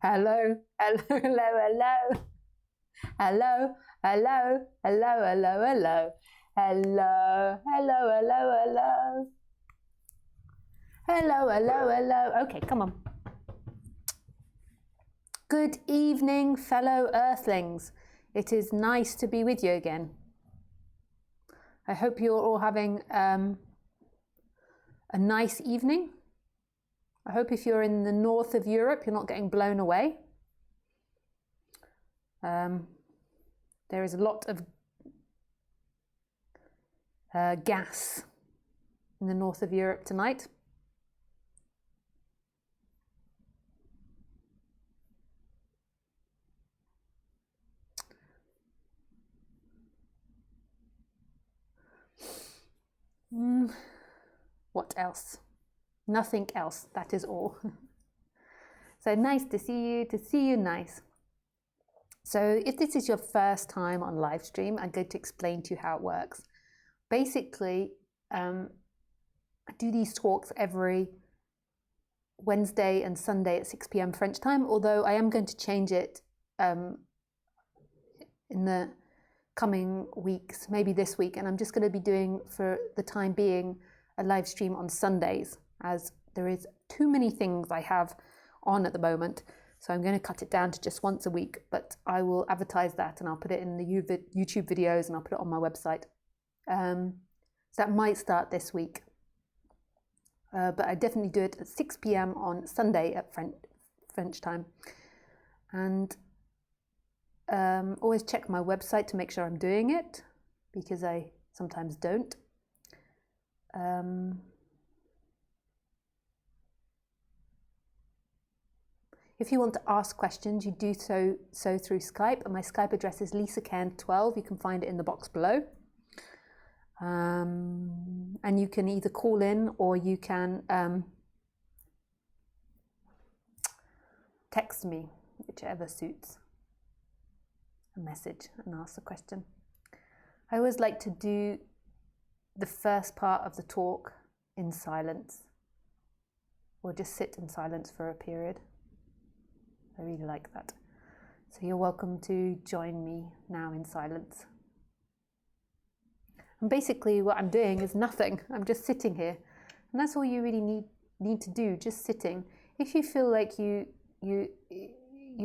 Hello, hello, hello, hello. Hello, hello, hello, hello, hello. Hello, hello, hello, hello. Hello, hello, hello. Okay, come on. Good evening, fellow Earthlings. It is nice to be with you again. I hope you're all having a nice evening. I hope if you're in the north of Europe, you're not getting blown away. There is a lot of gas in the north of Europe tonight. What else? Nothing else, that is all. So nice to see you nice. So if this is your first time on live stream, I'm going to explain to you how it works. Basically, I do these talks every Wednesday and Sunday at 6 p.m. French time, although I am going to change it in the coming weeks, maybe this week, and I'm just going to be doing, for the time being, a live stream on Sundays, as there is too many things I have on at the moment. So I'm going to cut it down to just once a week, but I will advertise that and I'll put it in the YouTube videos and I'll put it on my website. So that might start this week. But I definitely do it at 6 p.m. on Sunday at French time. And always check my website to make sure I'm doing it, because I sometimes don't. If you want to ask questions, you do so through Skype, and my Skype address is lisacairn12. You can find it in the box below. And you can either call in or you can text me, whichever suits, a message and ask the question. I always like to do the first part of the talk in silence, or just sit in silence for a period. I really like that. So you're welcome to join me now in silence. And basically what I'm doing is nothing. I'm just sitting here. And that's all you really need to do, just sitting. If you feel like you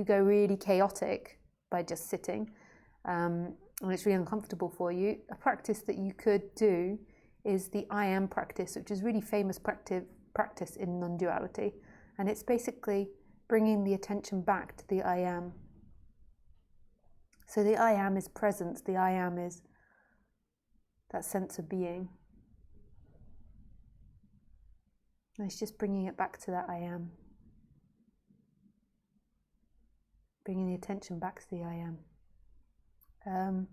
go really chaotic by just sitting, and it's really uncomfortable for you, a practice that you could do is the I am practice, which is really famous practice in non-duality. And it's basically bringing the attention back to the I am. So the I am is presence, the I am is that sense of being. And it's just bringing it back to that I am. Bringing the attention back to the I am.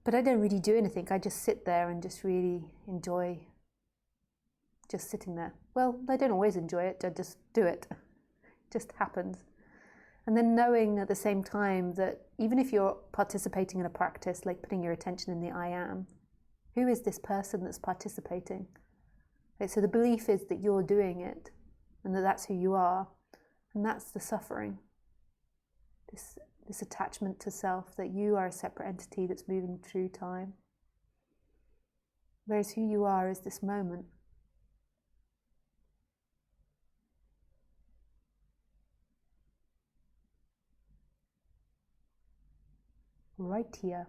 But I don't really do anything. I just sit there and just really enjoy just sitting there. Well, I don't always enjoy it, I just do it. It just happens. And then knowing at the same time that even if you're participating in a practice, like putting your attention in the I am, who is this person that's participating? Okay, so the belief is that you're doing it and that that's who you are. And that's the suffering. This attachment to self, that you are a separate entity that's moving through time. Whereas who you are is this moment. Right here.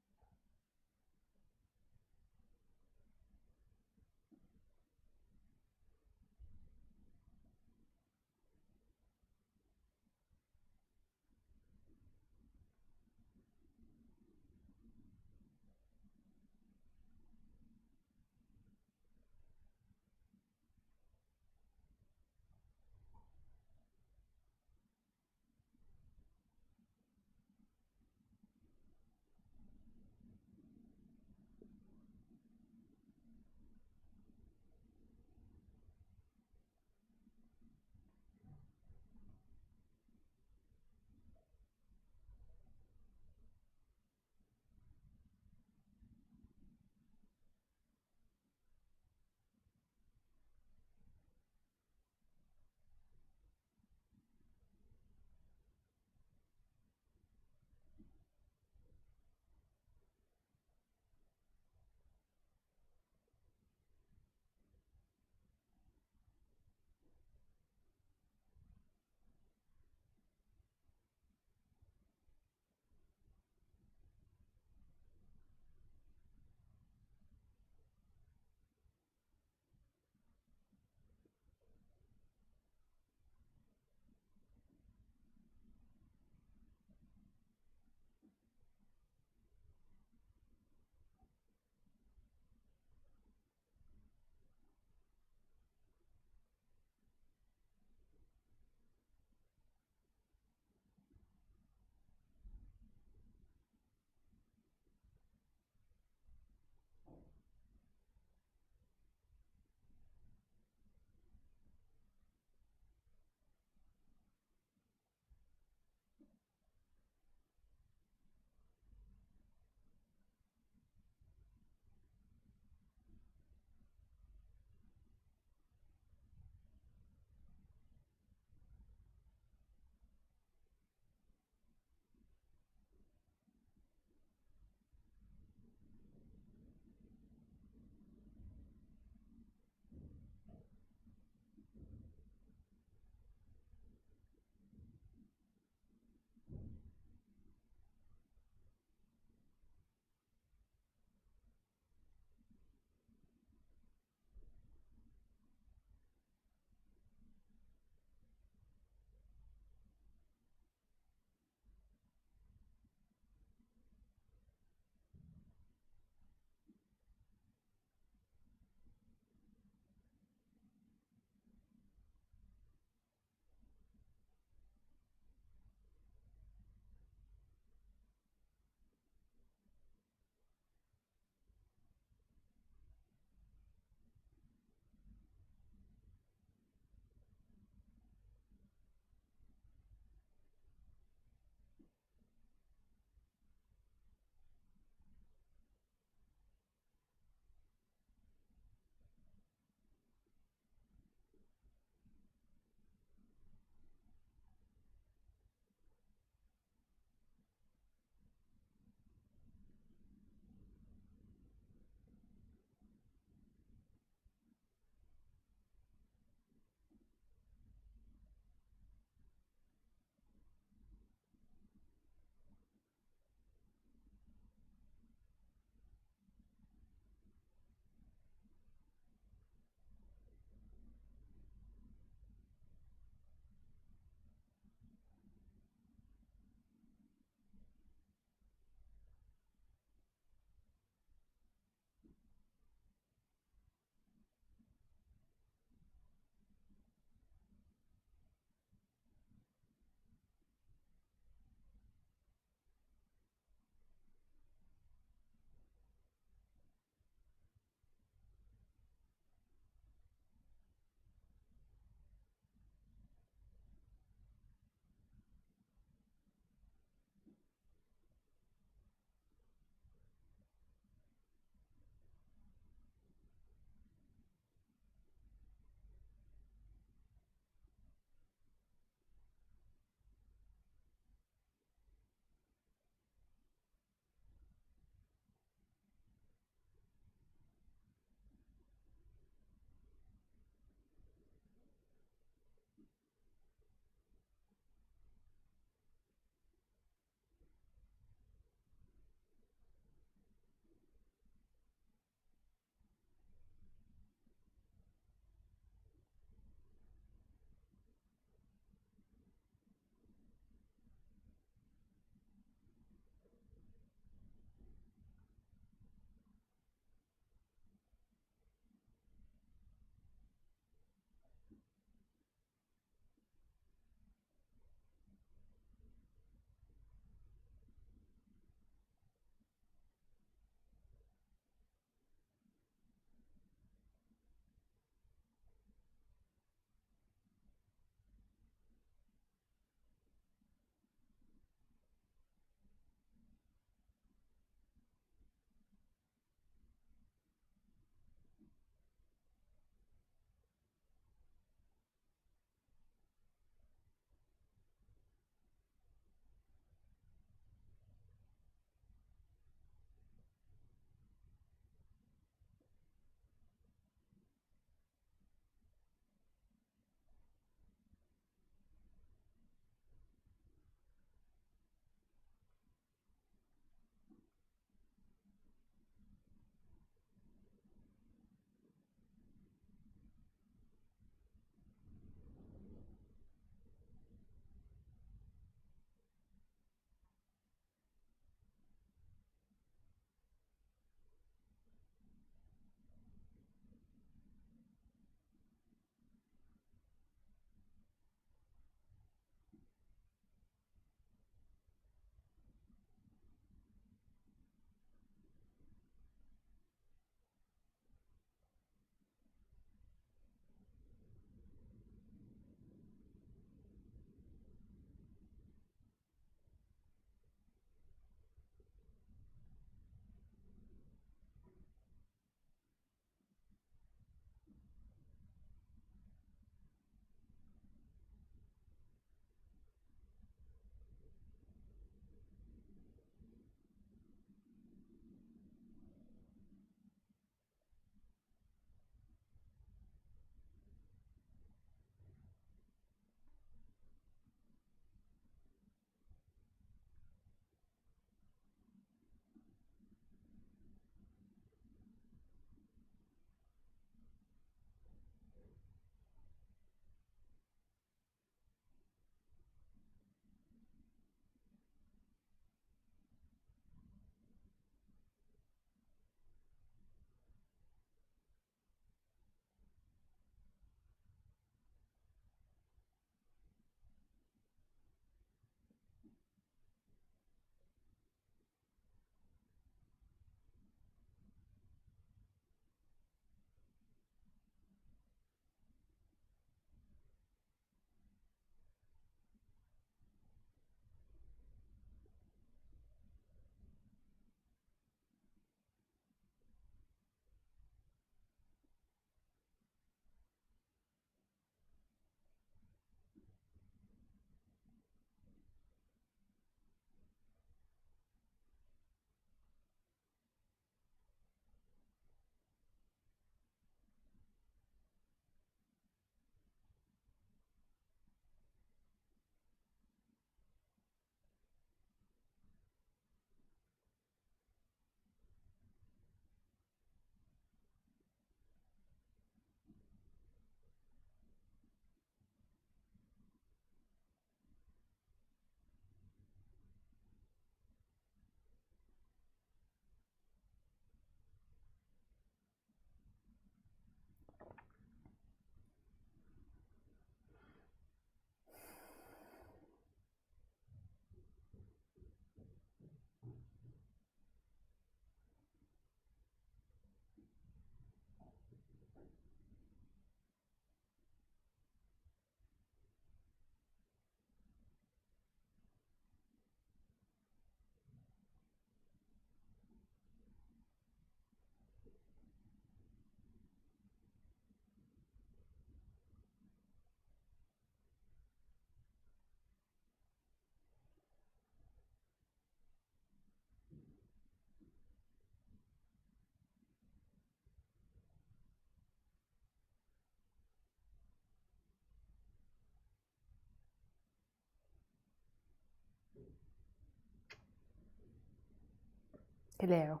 Hello.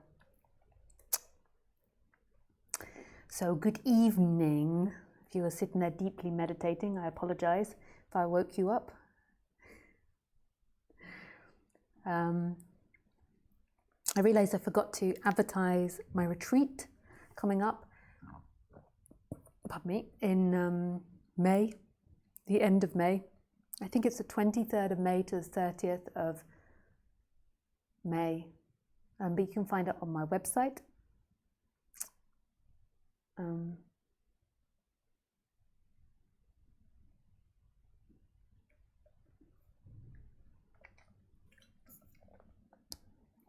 So good evening. If you were sitting there deeply meditating, I apologize if I woke you up. I realized I forgot to advertise my retreat coming up, pardon me, in May, the end of May. I think it's the 23rd of May to the 30th of May. But you can find it on my website.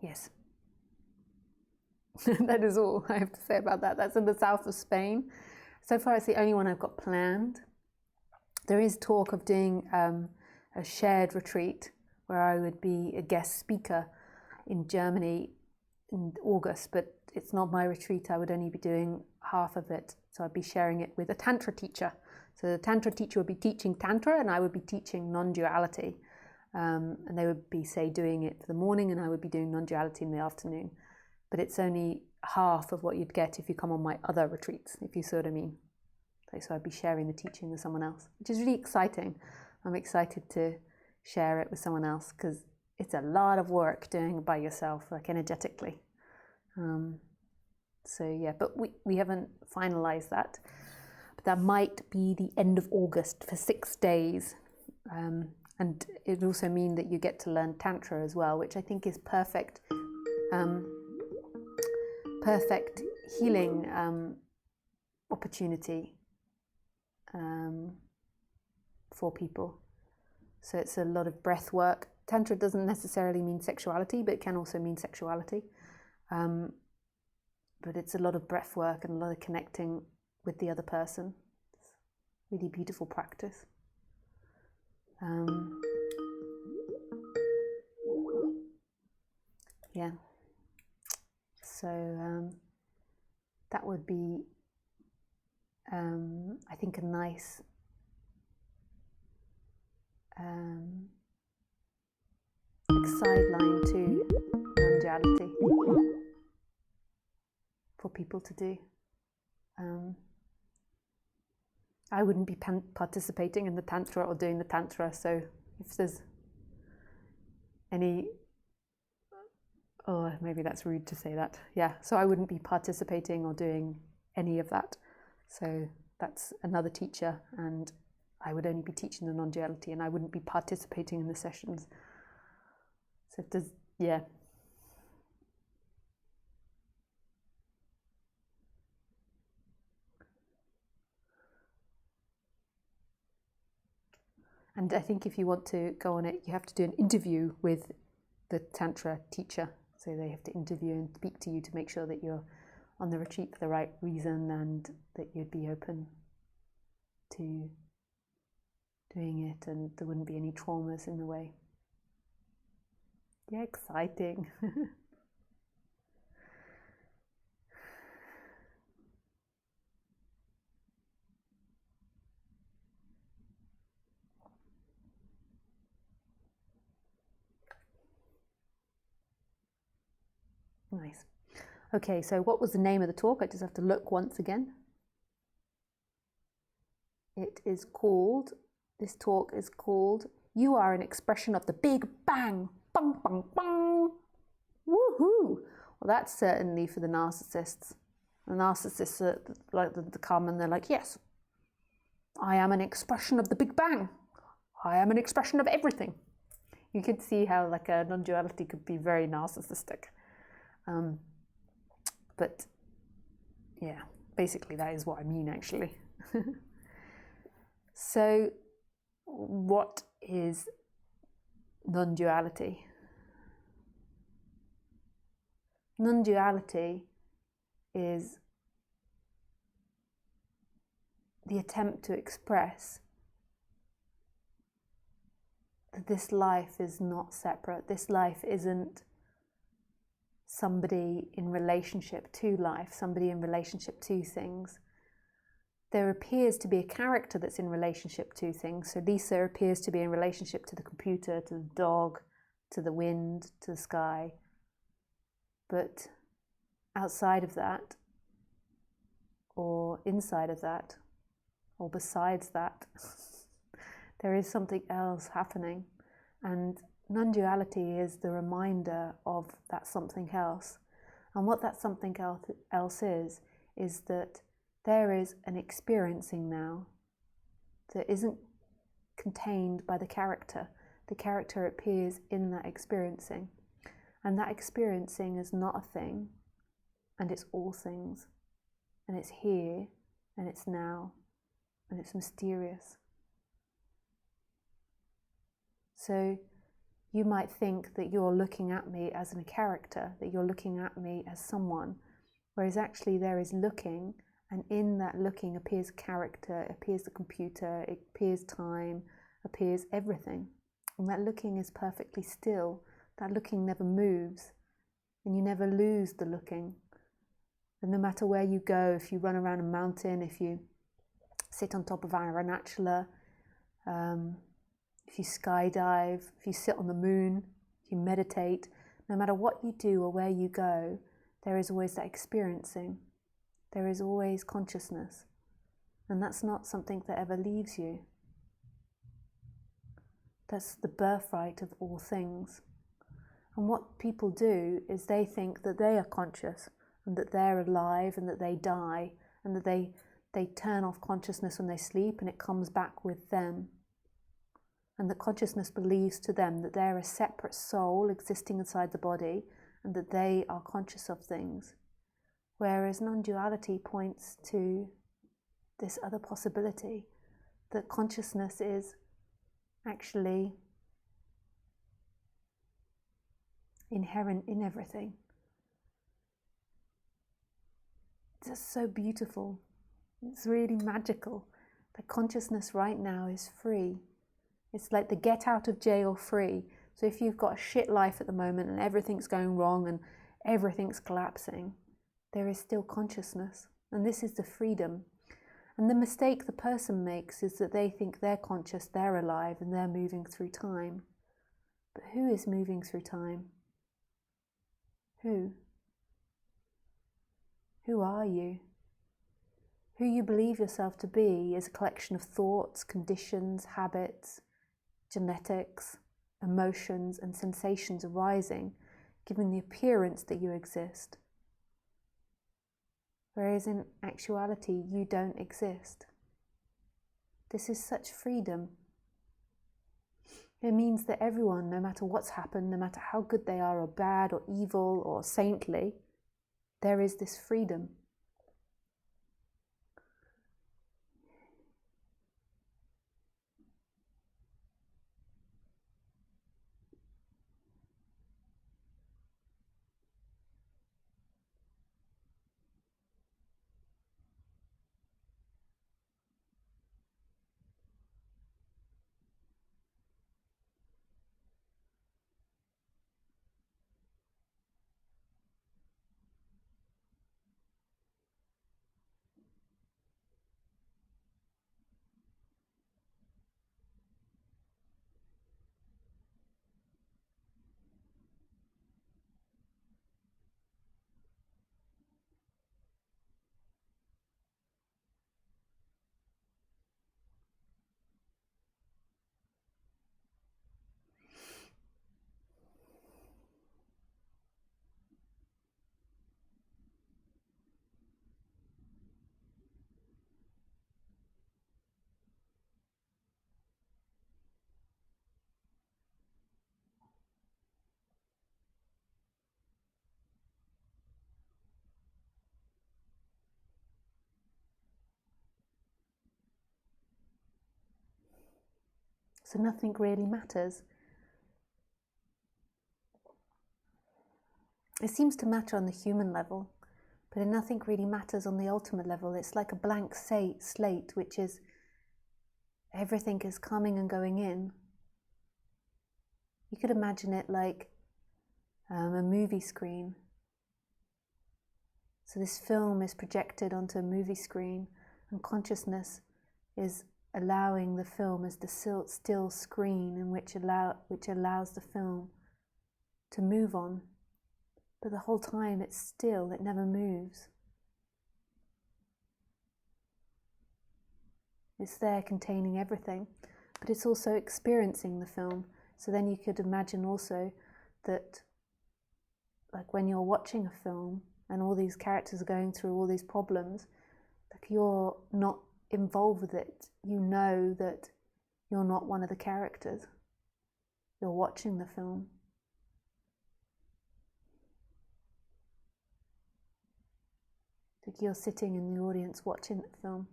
Yes. That is all I have to say about that. That's in the south of Spain. So far, it's the only one I've got planned. There is talk of doing a shared retreat where I would be a guest speaker in Germany in August, but it's not my retreat. I would only be doing half of it. So I'd be sharing it with a Tantra teacher. So the Tantra teacher would be teaching Tantra and I would be teaching non-duality. And they would be, say, doing it for the morning and I would be doing non-duality in the afternoon. But it's only half of what you'd get if you come on my other retreats, if you see what I mean. So I'd be sharing the teaching with someone else, which is really exciting. I'm excited to share it with someone else because it's a lot of work doing it by yourself, like energetically. So yeah, but we haven't finalized that. But that might be the end of August for 6 days. And it would also mean that you get to learn Tantra as well, which I think is perfect. Perfect healing opportunity for people. So it's a lot of breath work. Tantra doesn't necessarily mean sexuality, but it can also mean sexuality. But it's a lot of breath work and a lot of connecting with the other person. It's a really beautiful practice. Yeah. So that would be, I think, a nice like sideline to non-duality for people to do. I wouldn't be participating in the Tantra or doing the Tantra, so if there's any, oh, maybe that's rude to say that. Yeah, so I wouldn't be participating or doing any of that. So that's another teacher, and I would only be teaching the non-duality, and I wouldn't be participating in the sessions. So if there's, yeah. And I think if you want to go on it, you have to do an interview with the Tantra teacher. So they have to interview and speak to you to make sure that you're on the retreat for the right reason and that you'd be open to doing it and there wouldn't be any traumas in the way. Yeah, exciting. Nice. Okay, so what was the name of the talk? I just have to look once again. It is called, this talk is called, You Are an Expression of the Big Bang. Bang, bang, bang. Woohoo! Well, that's certainly for the narcissists. The narcissists are like the come and they're like, yes, I am an expression of the Big Bang. I am an expression of everything. You could see how like a non-duality could be very narcissistic. But yeah, basically that is what I mean actually. So what is non-duality? Non-duality is the attempt to express that this life is not separate. This life isn't somebody in relationship to life, somebody in relationship to things. There appears to be a character that's in relationship to things. So Lisa appears to be in relationship to the computer, to the dog, to the wind, to the sky. But outside of that, or inside of that, or besides that, there is something else happening. And non-duality is the reminder of that something else. And what that something else is that there is an experiencing now that isn't contained by the character. The character appears in that experiencing. And that experiencing is not a thing, and it's all things. And it's here, and it's now, and it's mysterious. So you might think that you're looking at me as a character, that you're looking at me as someone, whereas actually there is looking, and in that looking appears character, appears the computer, it appears time, appears everything. And that looking is perfectly still. That looking never moves, and you never lose the looking. And no matter where you go, if you run around a mountain, if you sit on top of Aranachala, if you skydive, if you sit on the moon, if you meditate, no matter what you do or where you go, there is always that experiencing. There is always consciousness. And that's not something that ever leaves you. That's the birthright of all things. And what people do is they think that they are conscious and that they're alive and that they die and that they turn off consciousness when they sleep and it comes back with them. And that consciousness believes to them that they're a separate soul existing inside the body and that they are conscious of things. Whereas non-duality points to this other possibility, that consciousness is actually inherent in everything. It's just so beautiful. It's really magical. The consciousness right now is free. It's like the get out of jail free. So if you've got a shit life at the moment and everything's going wrong and everything's collapsing, there is still consciousness. And this is the freedom. And the mistake the person makes is that they think they're conscious, they're alive, and they're moving through time. But who is moving through time? Who? Who are you? Who you believe yourself to be is a collection of thoughts, conditions, habits, genetics, emotions, and sensations arising, giving the appearance that you exist. Whereas in actuality, you don't exist. This is such freedom. It means that everyone, no matter what's happened, no matter how good they are or bad or evil or saintly, there is this freedom. So nothing really matters. It seems to matter on the human level, but nothing really matters on the ultimate level. It's like a blank slate, which is everything is coming and going in. You could imagine it like a movie screen. So this film is projected onto a movie screen, and consciousness is allowing the film as the still screen in which allows the film to move on. but the whole time it's still, it never moves. It's there containing everything, but it's also experiencing the film. So then you could imagine also that, like when you're watching a film and all these characters are going through all these problems, like you're not involved with it. You know that you're not one of the characters. You're watching the film. Like you're sitting in the audience watching the film.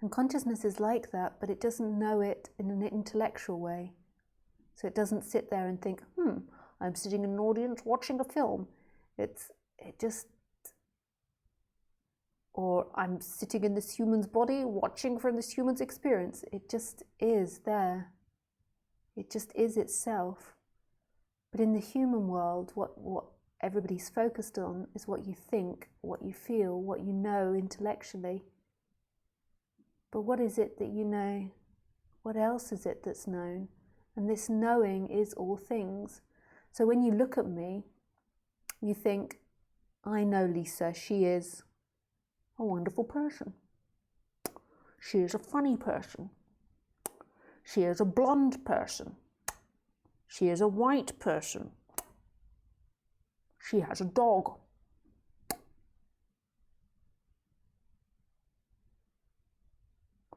And consciousness is like that, but it doesn't know it in an intellectual way. So it doesn't sit there and think, I'm sitting in an audience watching a film. Or I'm sitting in this human's body watching from this human's experience. It just is there. It just is itself. But in the human world, what everybody's focused on is what you think, what you feel, what you know intellectually. But what is it that you know? What else is it that's known? And this knowing is all things. So when you look at me, you think, I know Lisa, she is a wonderful person. She is a funny person. She is a blonde person. She is a white person. She has a dog.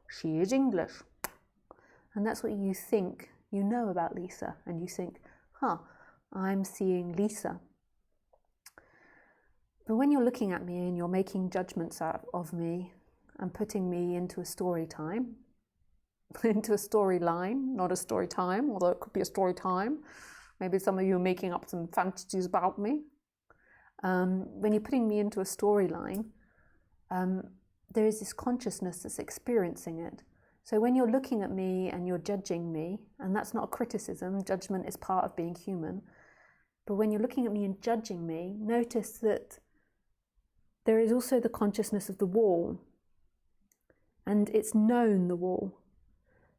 She is English. And that's what you think you know about Lisa. And you think, I'm seeing Lisa. But when you're looking at me and you're making judgments out of me and putting me into a story time, into a storyline, not a story time, although it could be a story time. Maybe some of you are making up some fantasies about me. When you're putting me into a storyline, there is this consciousness that's experiencing it. So when you're looking at me and you're judging me, and that's not a criticism, judgment is part of being human, but when you're looking at me and judging me, notice that there is also the consciousness of the wall, and it's known, the wall,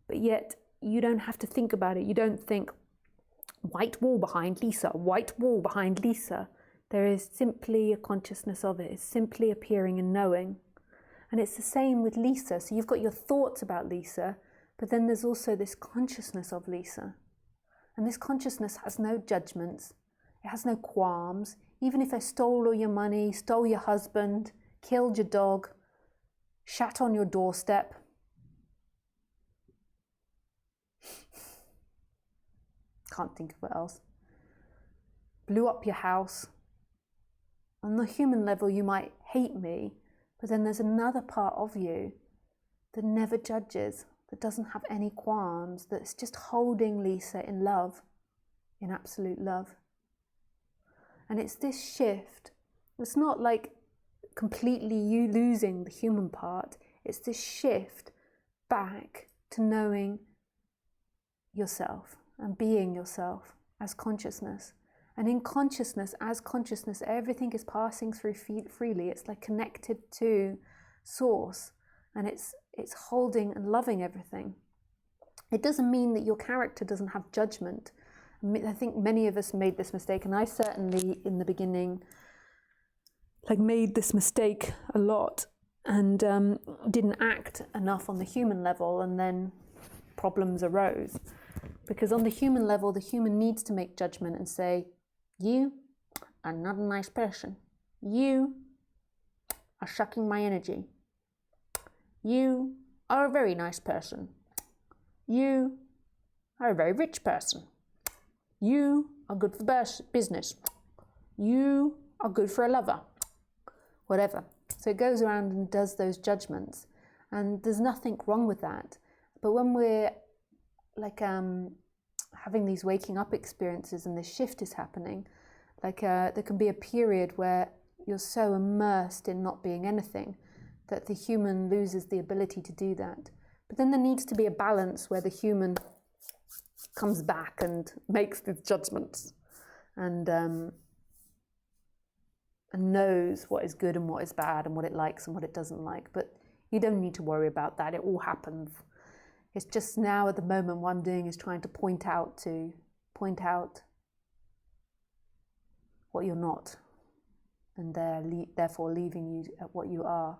but yet you don't have to think about it. You don't think, white wall behind Lisa, white wall behind Lisa. There is simply a consciousness of it. It's simply appearing and knowing. And it's the same with Lisa. So you've got your thoughts about Lisa, but then there's also this consciousness of Lisa. And this consciousness has no judgments. It has no qualms. Even if I stole all your money, stole your husband, killed your dog, shat on your doorstep, can't think of what else, blew up your house. On the human level, you might hate me, but then there's another part of you that never judges, that doesn't have any qualms, that's just holding Lisa in love, in absolute love. And it's this shift. It's not like completely you losing the human part. It's this shift back to knowing yourself and being yourself as consciousness. And in consciousness, as consciousness, everything is passing through freely. It's like connected to source, and it's holding and loving everything. It doesn't mean that your character doesn't have judgment. I think many of us made this mistake, and I certainly in the beginning made this mistake a lot, and didn't act enough on the human level, and then problems arose. Because on the human level, the human needs to make judgment and say, you are not a nice person. You are sucking my energy. You are a very nice person. You are a very rich person. You are good for business. You are good for a lover. Whatever. So it goes around and does those judgments. And there's nothing wrong with that. But when we're having these waking up experiences and this shift is happening, there can be a period where you're so immersed in not being anything that the human loses the ability to do that. But then there needs to be a balance where the human comes back and makes these judgments and knows what is good and what is bad and what it likes and what it doesn't like. But you don't need to worry about that. It all happens. It's just now at the moment what I'm doing is trying to point out what you're not, and therefore leaving you at what you are.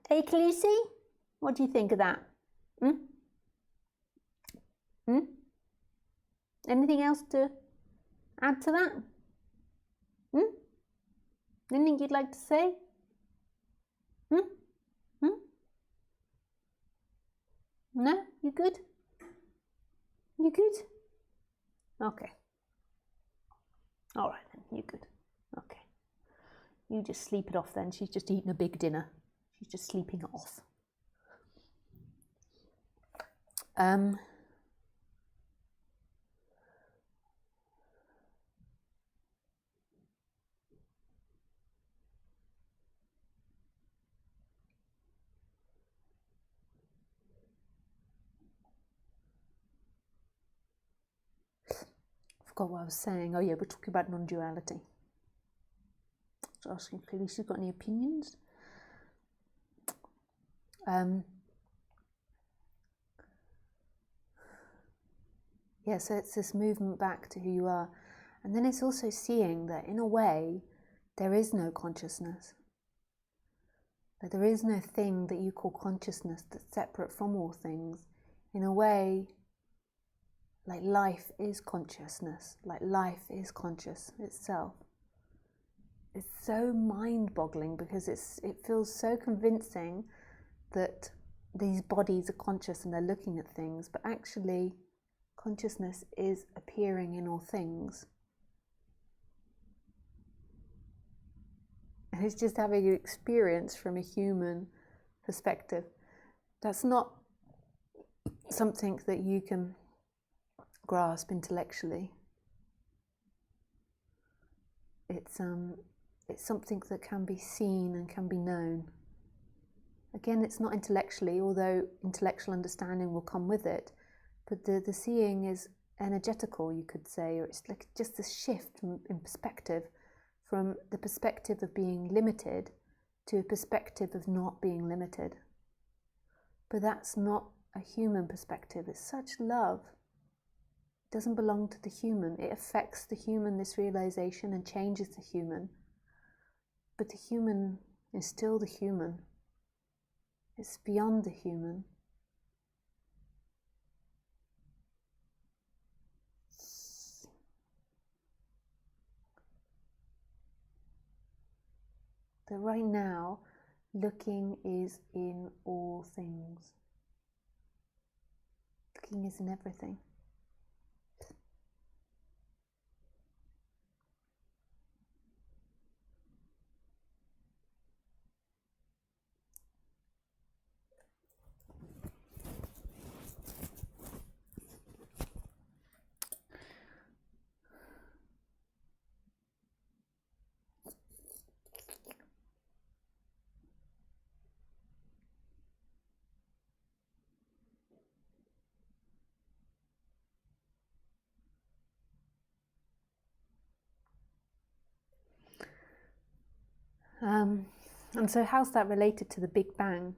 Hey, Khaleesi, what do you think of that? Anything else to add to that? Anything you'd like to say? No? You good? You good? Okay. All right then, you good. Okay. You just sleep it off then. She's just eaten a big dinner. She's just sleeping it off. Forgot what I was saying. Oh yeah, we're talking about non-duality. So asking clearly, she's got any opinions? Yeah, so it's this movement back to who you are. And then it's also seeing that in a way, there is no consciousness. That there is no thing that you call consciousness that's separate from all things. In a way, like life is consciousness, like life is conscious itself. It's so mind-boggling because it feels so convincing that these bodies are conscious and they're looking at things, but actually consciousness is appearing in all things. And it's just having an experience from a human perspective. That's not something that you can grasp intellectually. It's something that can be seen and can be known. Again, it's not intellectually, although intellectual understanding will come with it, but the seeing is energetical, you could say, or it's like just this shift in perspective from the perspective of being limited to a perspective of not being limited. But that's not a human perspective. It's such love. It doesn't belong to the human. It affects the human, this realization, and changes the human. But the human is still the human. It's beyond the human. That right now, looking is in all things. Looking is in everything. And so how's that related to the Big Bang?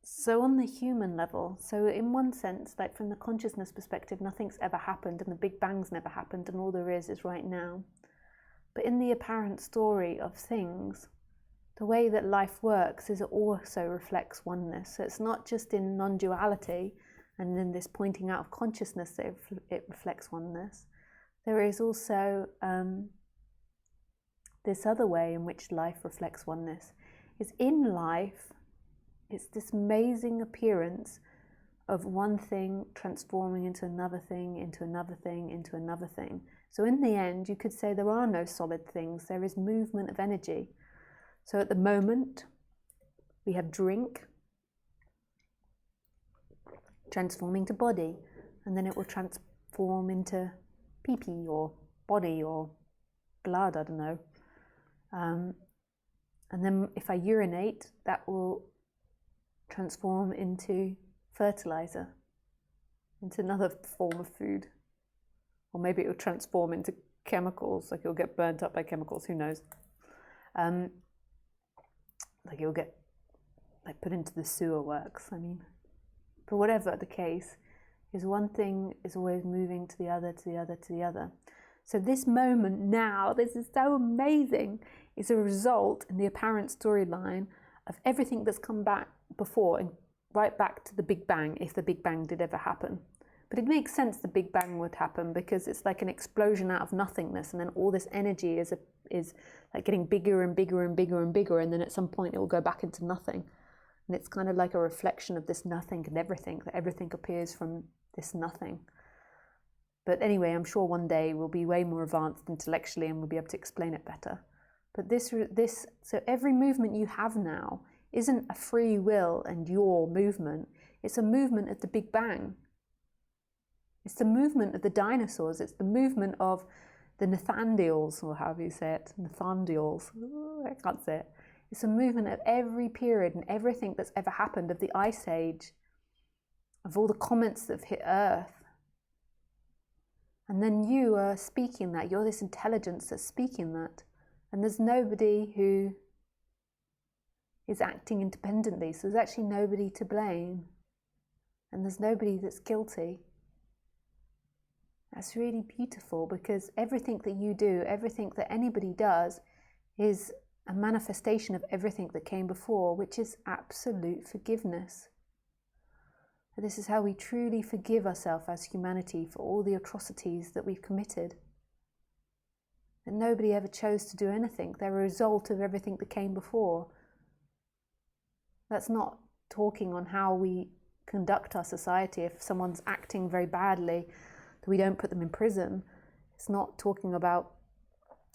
So on the human level, so in one sense, like from the consciousness perspective, nothing's ever happened and the Big Bang's never happened and all there is right now. But in the apparent story of things, the way that life works is it also reflects oneness. So it's not just in non-duality and in this pointing out of consciousness that it reflects oneness. There is also this other way in which life reflects oneness. Is in life, it's this amazing appearance of one thing transforming into another thing, into another thing, into another thing. So in the end, you could say there are no solid things. There is movement of energy. So at the moment, we have drink transforming to body, and then it will transform into pee-pee or body or blood, I don't know. And then if I urinate, that will transform into fertilizer, into another form of food. Or maybe it will transform into chemicals, like it'll get burnt up by chemicals, who knows. Like it'll get like put into the sewer works. I mean, but whatever the case is, one thing is always moving to the other, to the other, to the other. So this moment now, this is so amazing, is a result in the apparent storyline of everything that's come back before and right back to the Big Bang, if the Big Bang did ever happen. But it makes sense the Big Bang would happen because it's like an explosion out of nothingness, and then all this energy is like getting bigger and bigger and bigger and bigger, and then at some point it will go back into nothing. And it's kind of like a reflection of this nothing and everything, that everything appears from this nothing. But anyway, I'm sure one day we'll be way more advanced intellectually and we'll be able to explain it better. But so every movement you have now isn't a free will and your movement. It's a movement of the Big Bang. It's the movement of the dinosaurs. It's the movement of the Nethandials, or however you say it, Nethandials. I can't say it. It's a movement of every period and everything that's ever happened, of the Ice Age, of all the comets that have hit Earth. And then you are speaking that. You're this intelligence that's speaking that. And there's nobody who is acting independently. So there's actually nobody to blame. And there's nobody that's guilty. That's really beautiful, because everything that you do, everything that anybody does, is a manifestation of everything that came before, which is absolute forgiveness. This is how we truly forgive ourselves as humanity for all the atrocities that we've committed. That nobody ever chose to do anything. They're a result of everything that came before. That's not talking on how we conduct our society. If someone's acting very badly, that we don't put them in prison. It's not talking about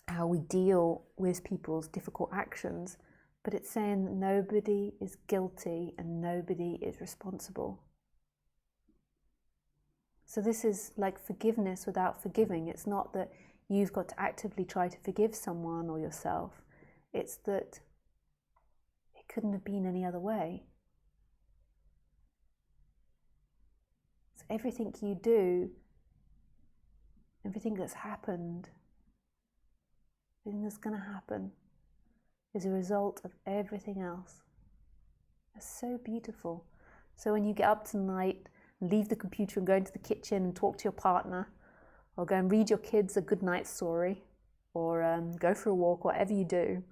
how we deal with people's difficult actions, but it's saying that nobody is guilty and nobody is responsible. So this is like forgiveness without forgiving. It's not that you've got to actively try to forgive someone or yourself. It's that it couldn't have been any other way. So everything you do, everything that's happened, everything that's going to happen, is a result of everything else. That's so beautiful. So when you get up tonight, leave the computer and go into the kitchen and talk to your partner, or go and read your kids a good night story, or go for a walk, whatever you do,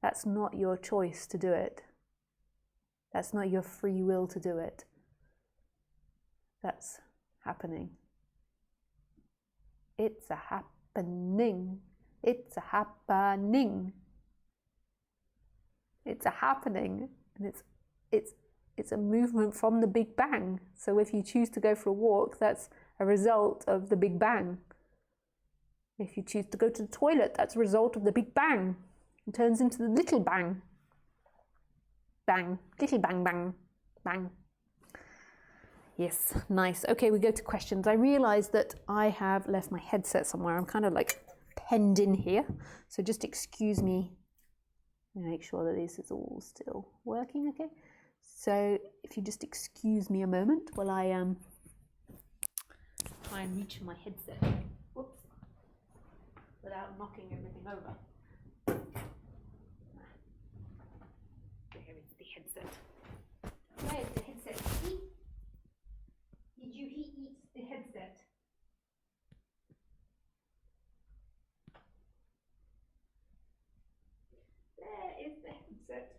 that's not your choice to do it. That's not your free will to do it. That's happening. It's a happening. It's a happening. It's a happening, and it's a movement from the Big Bang. So if you choose to go for a walk, that's a result of the Big Bang. If you choose to go to the toilet, that's a result of the Big Bang. It turns into the little bang. Bang. Little bang, bang, bang. Yes, nice. Okay, we go to questions. I realised that I have left my headset somewhere. I'm kind of like penned in here. So just excuse me. Make sure that this is all still working, okay? So if you just excuse me a moment while I try and reach for my headset. Whoops. Without knocking everything over. There is the headset. Where's the headset? Did you eat the headset? There is the headset.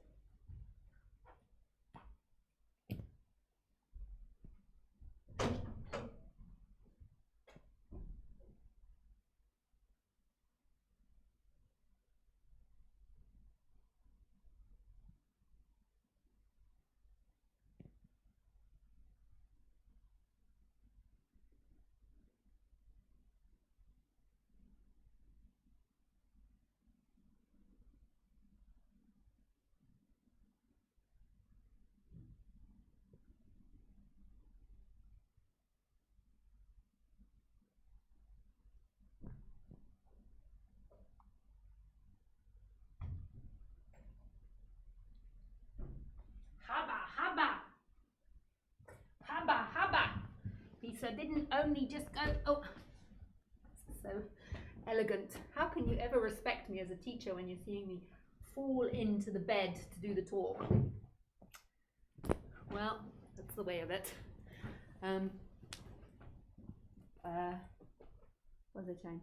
Haba. Lisa didn't only just go, oh, so elegant. How can you ever respect me as a teacher when you're seeing me fall into the bed to do the talk? Well, that's the way of it. What was I saying?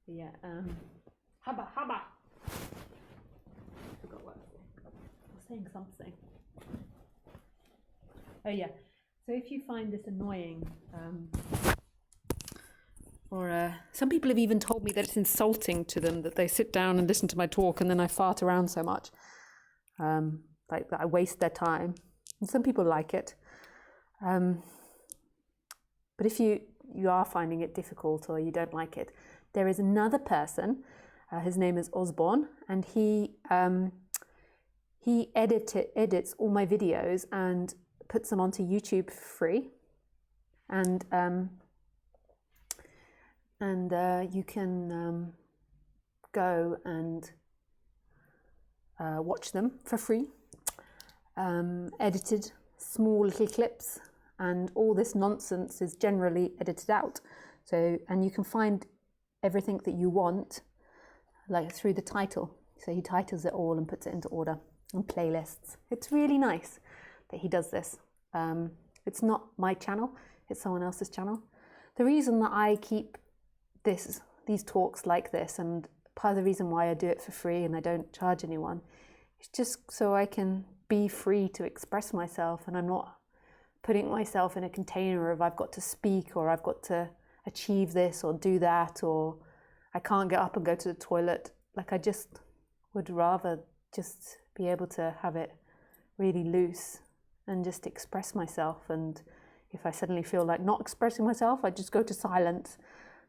Yeah, haba. I forgot what I was saying. I was saying something. Oh yeah, so if you find this annoying, or some people have even told me that it's insulting to them that they sit down and listen to my talk and then I fart around so much, like that I waste their time. And some people like it. But if you are finding it difficult or you don't like it, there is another person, his name is Osborne, and he edits all my videos and puts them onto YouTube for free. And you can go and watch them for free, edited small little clips, and all this nonsense is generally edited out. So, and you can find everything that you want, like through the title. So he titles it all and puts it into order and playlists. It's really nice that he does this. It's not my channel, it's someone else's channel. The reason that I keep these talks like this, and part of the reason why I do it for free and I don't charge anyone, is just so I can be free to express myself, and I'm not putting myself in a container of I've got to speak, or I've got to achieve this or do that, or I can't get up and go to the toilet. Like, I just would rather just be able to have it really loose and just express myself. And if I suddenly feel like not expressing myself, I just go to silence.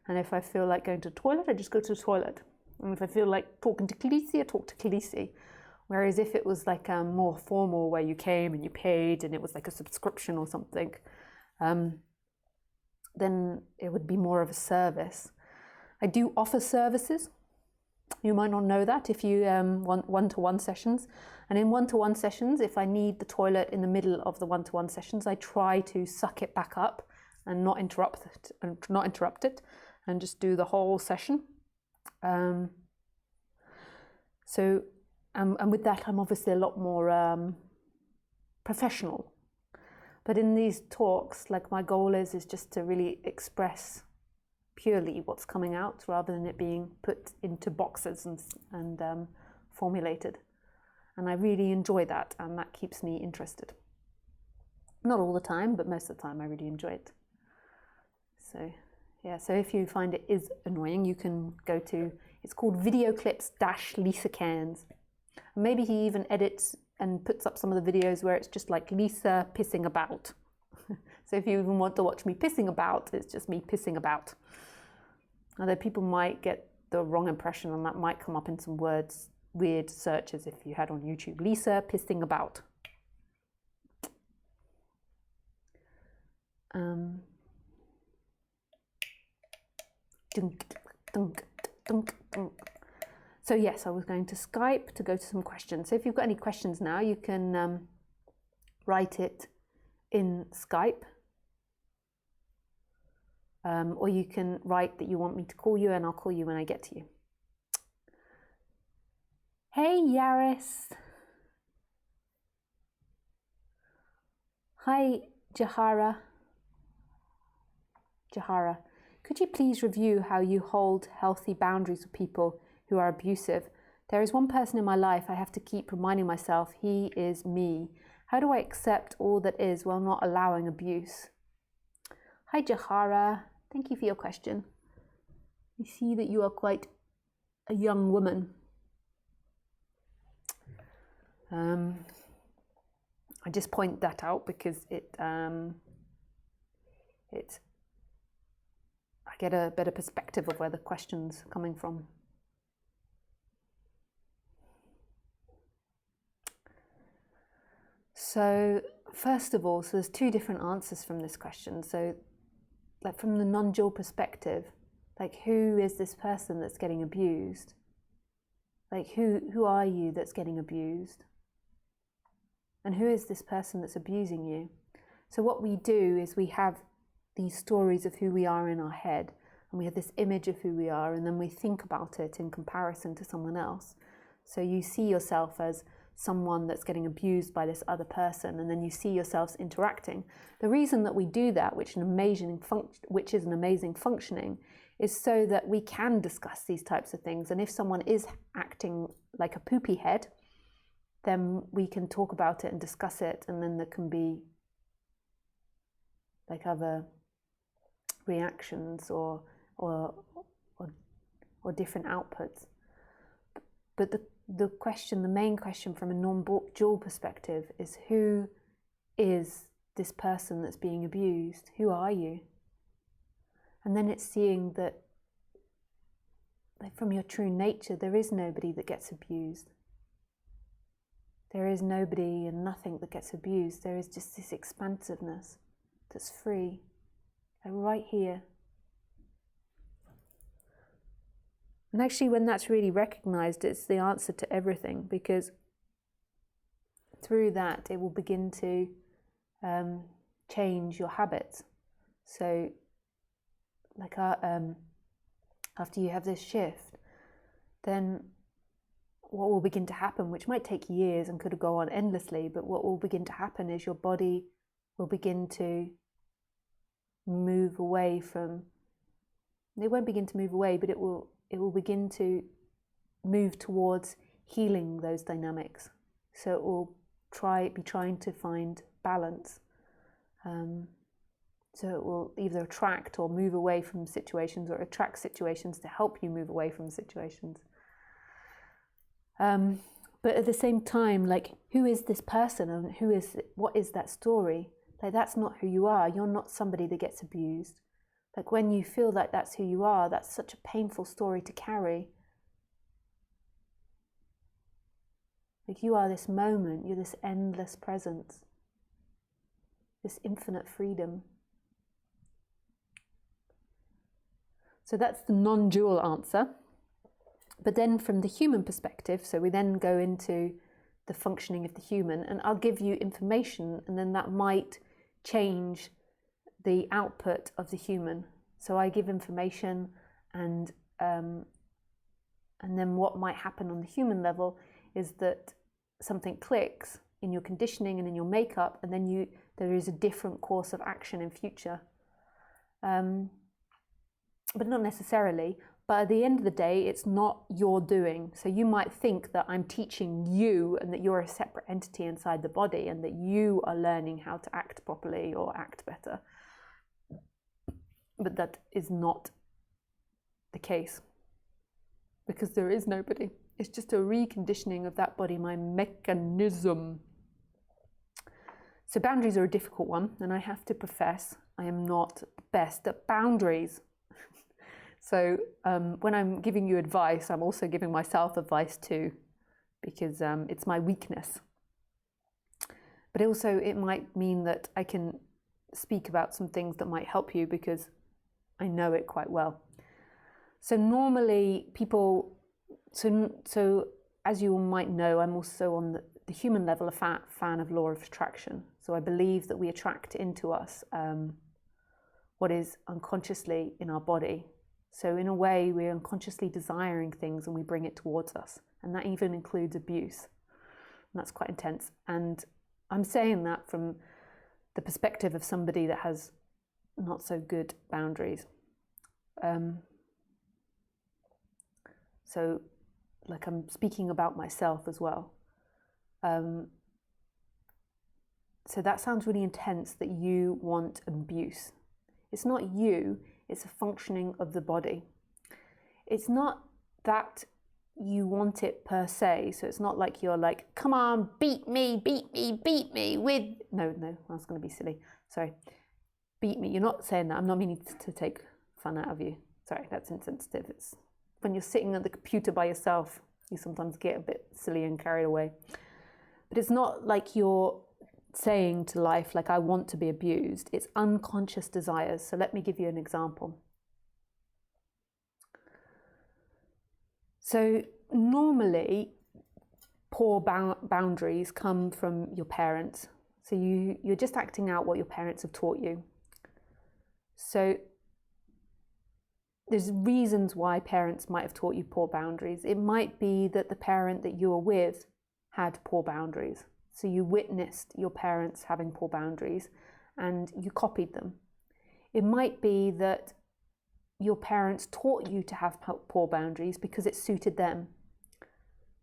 And if I feel like going to the toilet, I just go to the toilet. And if I feel like talking to Khaleesi, I talk to Khaleesi. Whereas if it was like more formal, where you came and you paid and it was like a subscription or something, then it would be more of a service. I do offer services. You might not know that if you want one-to-one sessions. And in one-to-one sessions, if I need the toilet in the middle of the one-to-one sessions, I try to suck it back up and not interrupt it, and just do the whole session. And with that, I'm obviously a lot more professional. But in these talks, like, my goal is just to really express purely what's coming out, rather than it being put into boxes and formulated. And I really enjoy that, and that keeps me interested. Not all the time, but most of the time I really enjoy it. So yeah, so if you find it is annoying, you can go to, it's called Video Clips Lisa Cairns. And maybe he even edits and puts up some of the videos where it's just like Lisa pissing about. So if you even want to watch me pissing about, it's just me pissing about. Although people might get the wrong impression, and that might come up in some weird searches if you had on YouTube, Lisa pissing about. So yes, I was going to Skype to go to some questions. So if you've got any questions now, you can write it in Skype. Or you can write that you want me to call you, and I'll call you when I get to you. Hey, Yaris. Hi, Jahara. Could you please review how you hold healthy boundaries with people who are abusive? There is one person in my life I have to keep reminding myself he is me. How do I accept all that is while not allowing abuse? Hi, Jahara. Thank you for your question. I see that you are quite a young woman. I just point that out because I get a better perspective of where the question's coming from. So first of all, so there's two different answers from this question. So, like, from the non-dual perspective, like, who is this person that's getting abused? Like, who are you that's getting abused? And who is this person that's abusing you? So what we do is we have these stories of who we are in our head, and we have this image of who we are, and then we think about it in comparison to someone else. So you see yourself as someone that's getting abused by this other person, and then you see yourselves interacting. The reason that we do that, which is an amazing functioning, is so that we can discuss these types of things. And if someone is acting like a poopy head, then we can talk about it and discuss it, and then there can be like other reactions or different outputs. But the main question from a non-dual perspective is, who is this person that's being abused? Who are you? And then it's seeing that, like, from your true nature, there is nobody that gets abused. There is nobody and nothing that gets abused. There is just this expansiveness that's free, like right here. And actually, when that's really recognized, it's the answer to everything, because through that, it will begin to change your habits. So, like after you have this shift, then what will begin to happen, which might take years and could go on endlessly, but what will begin to happen is your body will begin to move away from, it won't begin to move away, but it will begin to move towards healing those dynamics. So it will be trying to find balance. So it will either attract or move away from situations, or attract situations to help you move away from situations. But at the same time, like, who is this person, and what is that story? Like, that's not who you are. You're not somebody that gets abused. Like, when you feel like that's who you are, that's such a painful story to carry. Like, you are this moment, you're this endless presence, this infinite freedom. So that's the non-dual answer. But then from the human perspective, so we then go into the functioning of the human, and I'll give you information, and then that might change the output of the human. So I give information, and then what might happen on the human level is that something clicks in your conditioning and in your makeup, and then there is a different course of action in future. But not necessarily. But at the end of the day, it's not your doing. So you might think that I'm teaching you, and that you're a separate entity inside the body, and that you are learning how to act properly or act better. But that is not the case, because there is nobody. It's just a reconditioning of that body, my mechanism. So boundaries are a difficult one, and I have to profess I am not the best at boundaries. So when I'm giving you advice, I'm also giving myself advice too, because it's my weakness. But also it might mean that I can speak about some things that might help you, because I know it quite well. So normally people, so as you might know, I'm also on the human level a fan of law of attraction. So I believe that we attract into us what is unconsciously in our body. So in a way, we're unconsciously desiring things, and we bring it towards us. And that even includes abuse. And that's quite intense. And I'm saying that from the perspective of somebody that has not so good boundaries. So, like, I'm speaking about myself as well. So that sounds really intense, that you want abuse. It's not you. It's a functioning of the body. It's not that you want it per se. So it's not like you're like, come on, beat me with... No, I was going to be silly. Sorry. Beat me. You're not saying that. I'm not meaning to take fun out of you. Sorry, that's insensitive. It's when you're sitting at the computer by yourself, you sometimes get a bit silly and carried away. But it's not like you're saying to life, like, I want to be abused. It's unconscious desires. So let me give you an example. So normally poor boundaries come from your parents. So you're just acting out what your parents have taught you. So there's reasons why parents might have taught you poor boundaries. It might be that the parent that you were with had poor boundaries. So you witnessed your parents having poor boundaries and you copied them. It might be that your parents taught you to have poor boundaries because it suited them.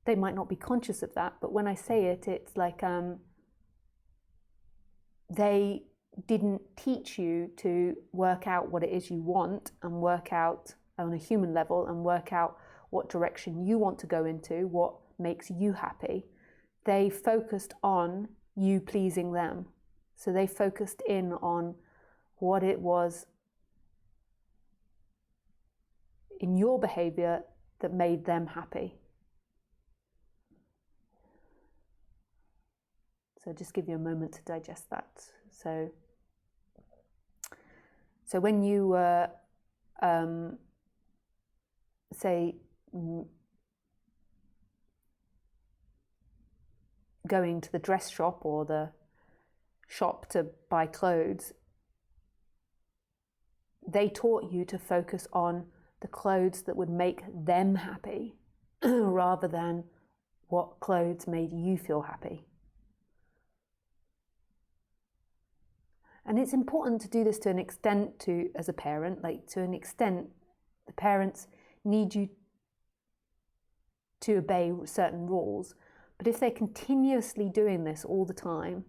They might not be conscious of that, but when I say it, it's like they didn't teach you to work out what it is you want and work out on a human level and work out what direction you want to go into, what makes you happy. They focused on you pleasing them. So they focused in on what it was in your behavior that made them happy. So just give you a moment to digest that. So when you were, say, going to the dress shop or the shop to buy clothes, they taught you to focus on the clothes that would make them happy rather than what clothes made you feel happy. And it's important to do this to an extent as a parent, like to an extent, the parents need you to obey certain rules. But if they're continuously doing this all the time,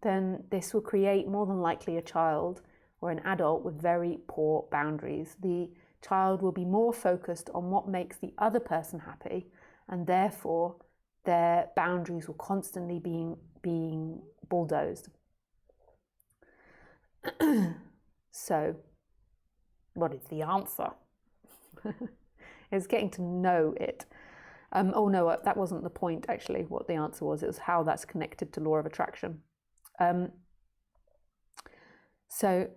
then this will create more than likely a child or an adult with very poor boundaries. The child will be more focused on what makes the other person happy, and therefore their boundaries will constantly being bulldozed. So, what is the answer? It's getting to know it. Oh no, that wasn't the point actually, what the answer was. It was how that's connected to law of attraction. So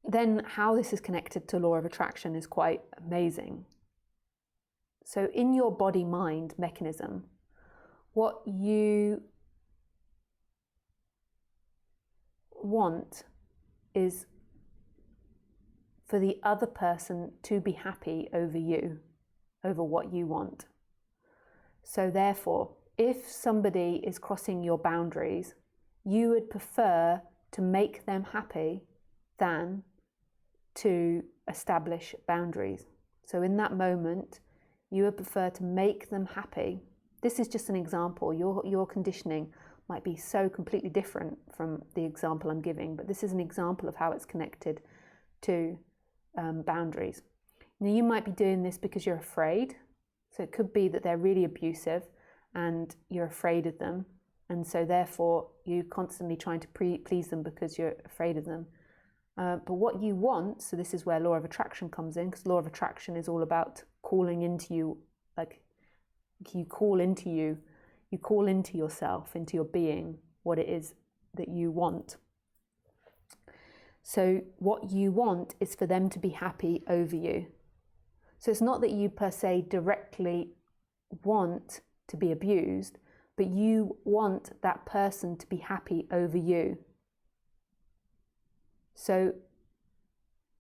then how this is connected to law of attraction is quite amazing. So in your body-mind mechanism, what you want is for the other person to be happy over you, over what you want. So therefore, if somebody is crossing your boundaries, you would prefer to make them happy than to establish boundaries. So in that moment, you would prefer to make them happy. This is just an example. Your conditioning might be so completely different from the example I'm giving, but this is an example of how it's connected to boundaries. Now, you might be doing this because you're afraid. So it could be that they're really abusive and you're afraid of them. And so therefore, you're constantly trying to please them because you're afraid of them. But what you want, so this is where law of attraction comes in, because law of attraction is all about calling into you, like you call into yourself, into your being, what it is that you want. So what you want is for them to be happy over you. So it's not that you per se directly want to be abused, but you want that person to be happy over you. So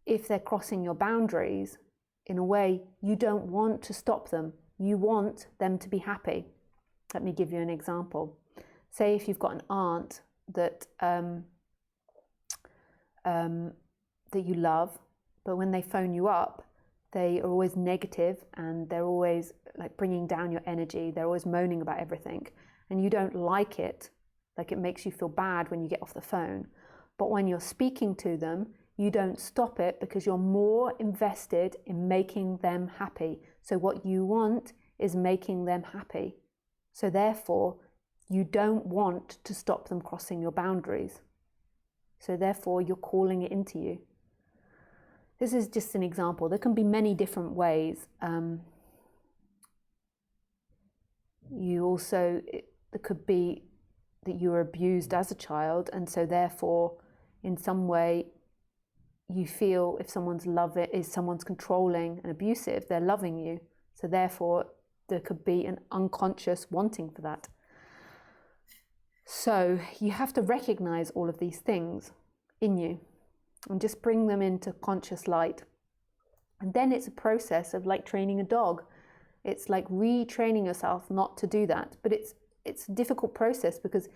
if they're crossing your boundaries, in a way, you don't want to stop them. You want them to be happy. Let me give you an example. Say if you've got an aunt that you love, but when they phone you up, they are always negative and they're always like bringing down your energy. They're always moaning about everything, and you don't like it. Like it makes you feel bad when you get off the phone. But when you're speaking to them, you don't stop it because you're more invested in making them happy. So what you want is making them happy. So therefore, you don't want to stop them crossing your boundaries. So therefore, you're calling it into you. This is just an example. There can be many different ways. It could be that you were abused as a child, and so therefore, in some way, you feel if someone's controlling and abusive, they're loving you. So therefore, there could be an unconscious wanting for that. So you have to recognize all of these things in you and just bring them into conscious light. And then it's a process of like training a dog. It's like retraining yourself not to do that. But it's it's a difficult process because,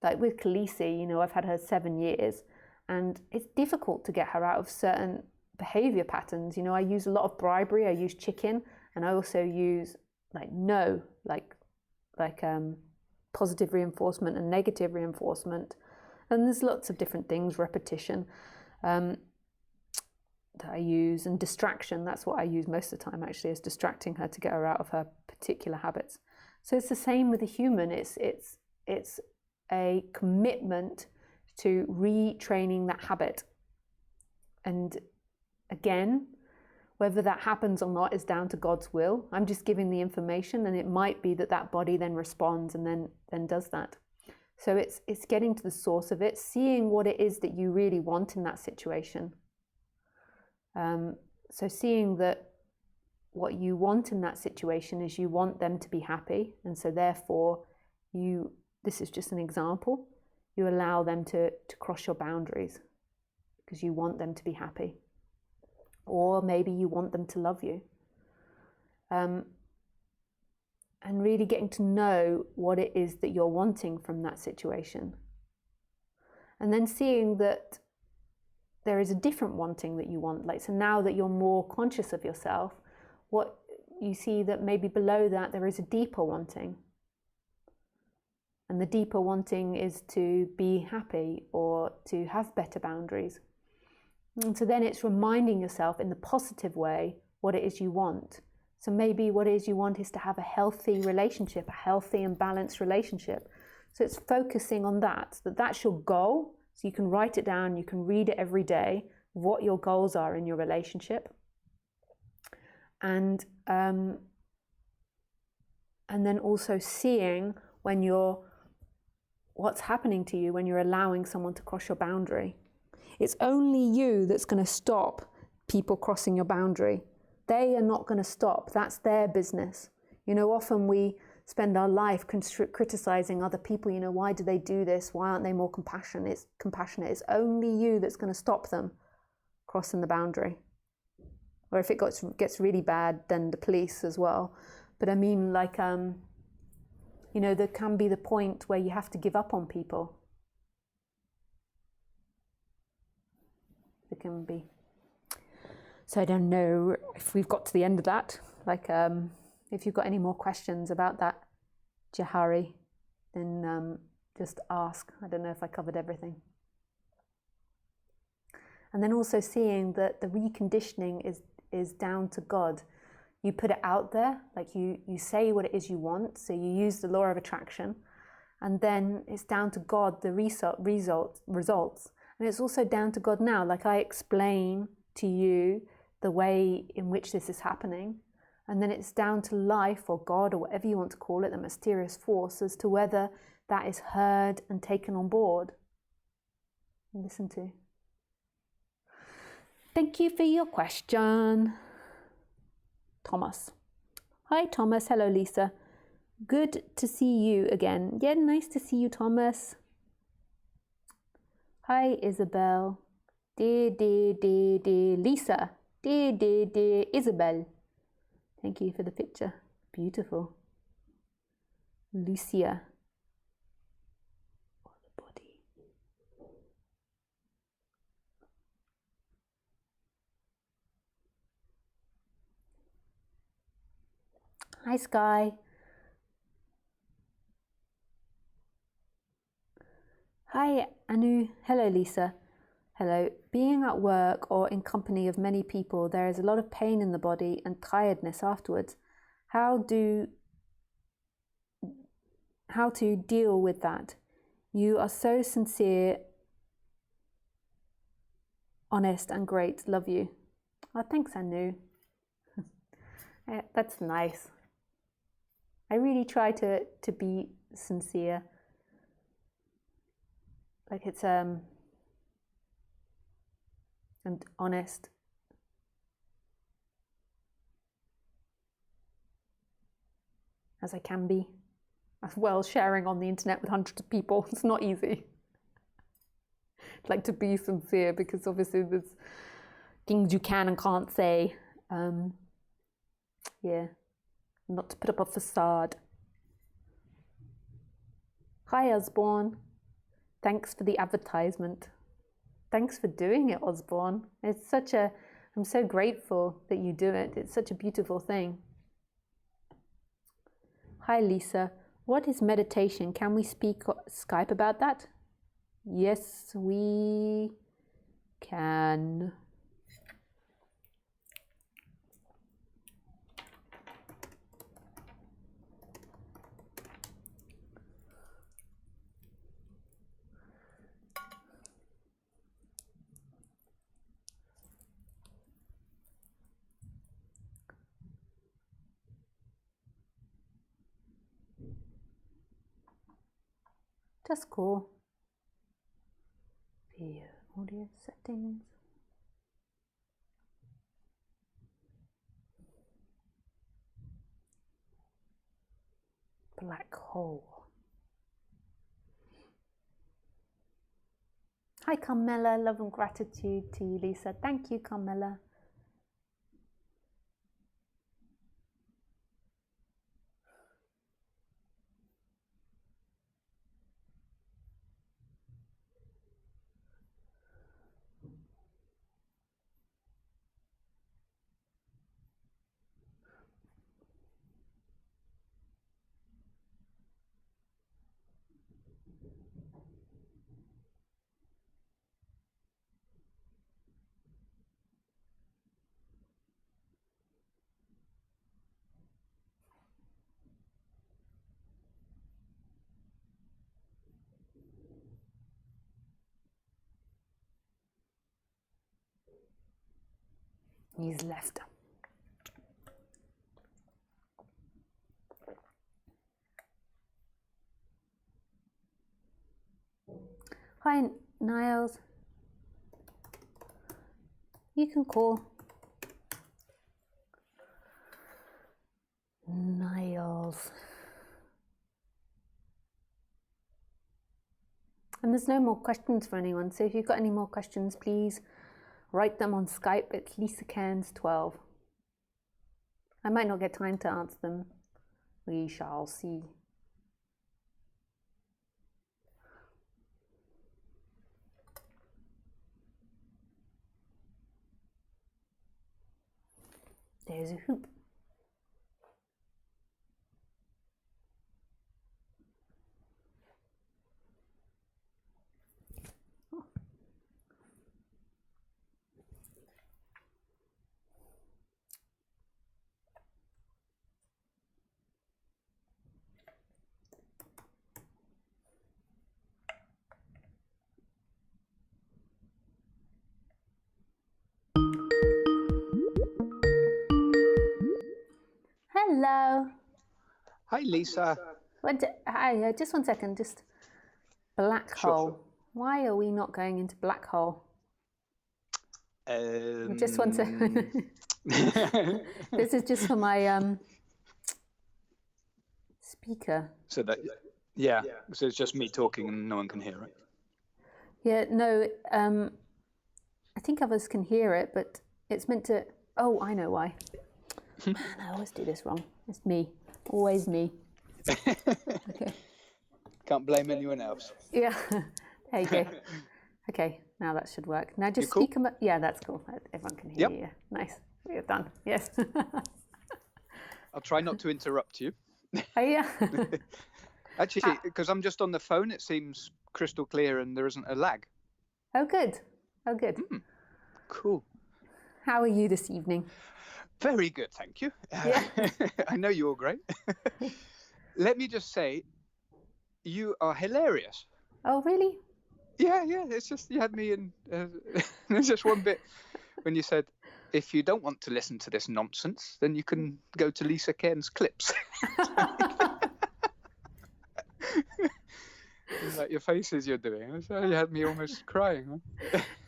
like with Khaleesi, you know, I've had her 7 years, and it's difficult to get her out of certain behavior patterns. You know, I use a lot of bribery, I use chicken, and I also use positive reinforcement and negative reinforcement. And there's lots of different things, repetition, that I use, and distraction. That's what I use most of the time, actually, is distracting her to get her out of her particular habits. So it's the same with a human. It's a commitment to retraining that habit. And again, whether that happens or not is down to God's will. I'm just giving the information, and it might be that that body then responds and then does that. So it's getting to the source of it, seeing what it is that you really want in that situation. So seeing that what you want in that situation is you want them to be happy, and so therefore this is just an example, you allow them to cross your boundaries because you want them to be happy, or maybe you want them to love you, and really getting to know what it is that you're wanting from that situation, and then seeing that there is a different wanting that you want. Like, so now that you're more conscious of yourself, what you see that maybe below that there is a deeper wanting. And the deeper wanting is to be happy or to have better boundaries. And so then it's reminding yourself in the positive way what it is you want. So maybe what it is you want is to have a healthy relationship, a healthy and balanced relationship. So it's focusing on that's your goal. So you can write it down, you can read it every day, what your goals are in your relationship. And then also seeing what's happening to you when you're allowing someone to cross your boundary. It's only you that's going to stop people crossing your boundary. They are not going to stop. That's their business. You know, often we spend our life criticizing other people. You know, why do they do this? Why aren't they more compassionate? It's only you that's going to stop them crossing the boundary. Or if it gets really bad, then the police as well. But I mean, like, you know, there can be the point where you have to give up on people. There can be. So I don't know if we've got to the end of that. Like, if you've got any more questions about that, Jahari, then just ask. I don't know if I covered everything. And then also seeing that the reconditioning is down to God. You put it out there, like you say what it is you want, so you use the law of attraction, and then it's down to God, the results. And it's also down to God now, like I explain to you the way in which this is happening, and then it's down to life or God or whatever you want to call it, the mysterious force, as to whether that is heard and taken on board and listened to. Thank you for your question. Thomas. Hi, Thomas. Hello, Lisa. Good to see you again. Yeah, nice to see you, Thomas. Hi, Isabel. Dear Lisa. Dear Isabel. Thank you for the picture. Beautiful. Lucia. The body. Hi, Sky. Hi, Anu. Hello, Lisa. Hello. Being at work or in company of many people, there is a lot of pain in the body and tiredness afterwards. How to deal with that? You are so sincere, honest and great. Love you. Oh, thanks, Anu. That's nice. I really try to be sincere. Like it's and honest. As I can be. As well, sharing on the internet with hundreds of people, it's not easy. I'd like to be sincere because obviously there's things you can and can't say. Yeah, not to put up a facade. Hi, Osborne. Thanks for the advertisement. Thanks for doing it, Osborne. I'm so grateful that you do it. It's such a beautiful thing. Hi, Lisa. What is meditation? Can we speak Skype about that? Yes, we can. Just cool. Video audio settings. Black hole. Hi, Carmela. Love and gratitude to you, Lisa. Thank you, Carmela. He's left. Hi, Niles. You can call. Niles. And there's no more questions for anyone, so if you've got any more questions, please write them on Skype. It's Lisa Cairns 12. I might not get time to answer them. We shall see. There's a hoop. Hello. Hi, Lisa. Hi, just 1 second. Just black hole. Sure. Why are we not going into black hole? Just 1 second. This is just for my speaker. So that, yeah. So it's just me talking and no one can hear it. Yeah, no. I think others can hear it, but it's meant to. Oh, I know why. Man, I always do this wrong. It's me. Always me. Okay. Can't blame anyone else. Yeah. There you go. Okay, now that should work. Now just cool? speak. Yeah, that's cool. Everyone can hear you. Nice. We're done. Yes. I'll try not to interrupt you. Oh, yeah. Actually, because I'm just on the phone, it seems crystal clear and there isn't a lag. Oh, good. Oh, good. Cool. How are you this evening? Very good, thank you. Yeah. I know you're great. Let me just say, you are hilarious. Oh, really? Yeah. It's just you had me in. There's just one bit when you said, if you don't want to listen to this nonsense, then you can go to Lisa Cairns clips. Like your faces you're doing. So you had me almost crying.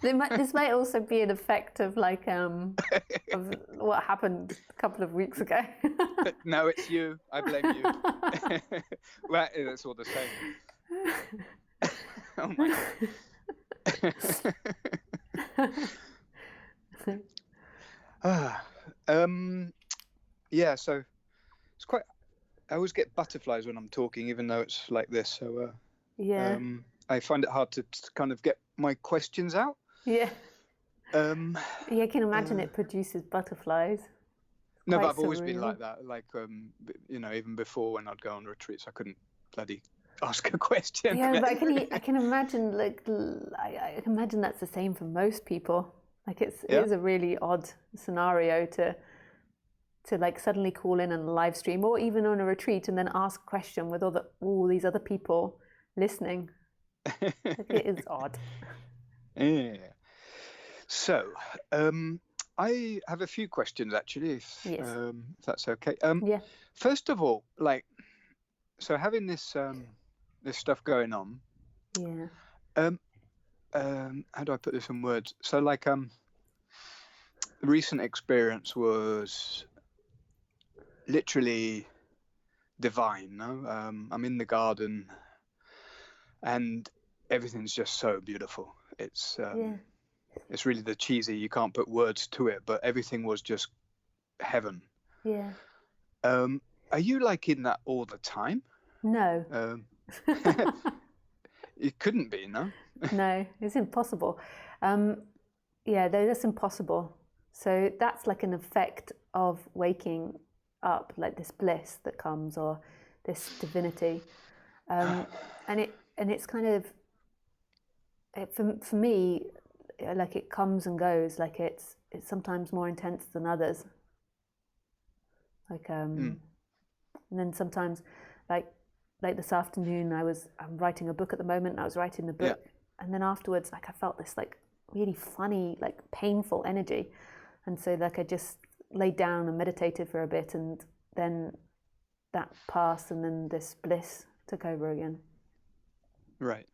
This might also be an effect of like of what happened a couple of weeks ago. No, it's you. I blame you. Well, it's all the same. Oh my God. Yeah, so it's quite. I always get butterflies when I'm talking, even though it's like this. So Yeah. I find it hard to kind of get my questions out. Yeah. Um, Yeah, I can imagine it produces butterflies. no, but Quite I've always been surreal. like that. Like, you know, even before when I'd go on retreats, I couldn't bloody ask a question. Yeah, but I can imagine I can imagine that's the same for most people. Like it is a really odd scenario to like suddenly call in on a live stream or even on a retreat and then ask a question with all these other people listening. Like it is odd. Yeah. So, I have a few questions actually, if that's okay. Yeah. First of all, like, so having this this stuff going on. Yeah. How do I put this in words? So, like, the recent experience was literally divine. No, I'm in the garden, and everything's just so beautiful. It's it's really the cheesy. You can't put words to it, but everything was just heaven. Yeah. Are you like in that all the time? No. It couldn't be, no? No, it's impossible. Yeah, that's impossible. So that's like an effect of waking up, like this bliss that comes, or this divinity, and it's kind of for me, like it comes and goes. Like it's sometimes more intense than others. Like and then sometimes, like this afternoon, I'm writing a book at the moment. And I was writing the book, and then afterwards, like I felt this like really funny, like painful energy, and so like I just laid down and meditated for a bit, and then that passed, and then this bliss took over again. Right.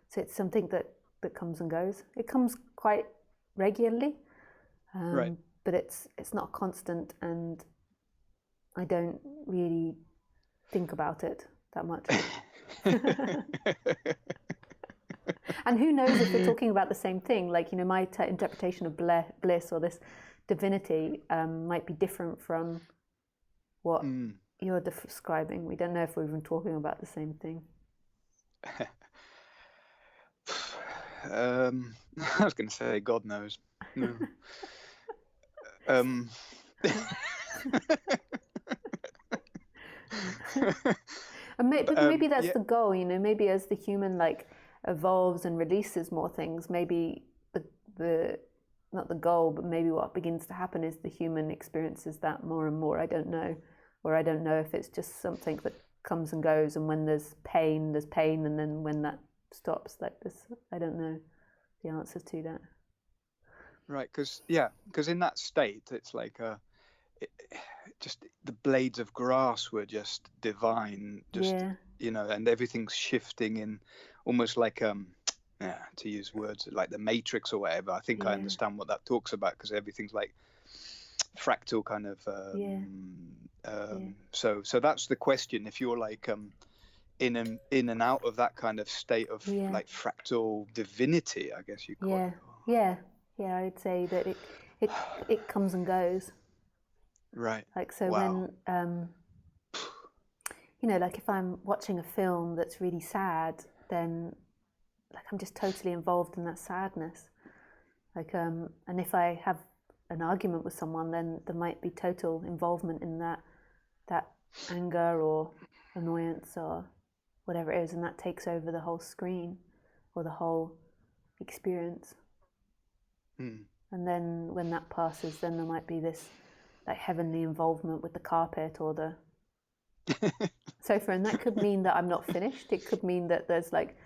So it's something that comes and goes. It comes quite regularly, right. But it's not constant, and I don't really think about it that much. And who knows if we're talking about the same thing? Like, you know, my interpretation of bliss or this divinity might be different from what you're describing. We don't know if we're even talking about the same thing. I was going to say, God knows. No. But maybe that's the goal, you know. Maybe as the human like evolves and releases more things, maybe the not the goal, but maybe what begins to happen is the human experiences that more and more. I don't know, or I don't know if it's just something that comes and goes, and when there's pain, and then when that stops, like this, I don't know the answers to that. Right, because in that state, it's like just the blades of grass were just divine, just you know, and everything's shifting in almost like to use words like the Matrix or whatever. I think I understand what that talks about, because everything's like fractal kind of. So that's the question. If you're like in and out of that kind of state of like fractal divinity, I guess you call it. Yeah, I'd say that it comes and goes. Right. Like, so when, you know, like if I'm watching a film that's really sad, then like I'm just totally involved in that sadness. Like, and if I have an argument with someone, then there might be total involvement in that anger or annoyance or whatever it is, and that takes over the whole screen or the whole experience. And then when that passes, then there might be this like heavenly involvement with the carpet or the sofa, and that could mean that I'm not finished. It could mean that there's like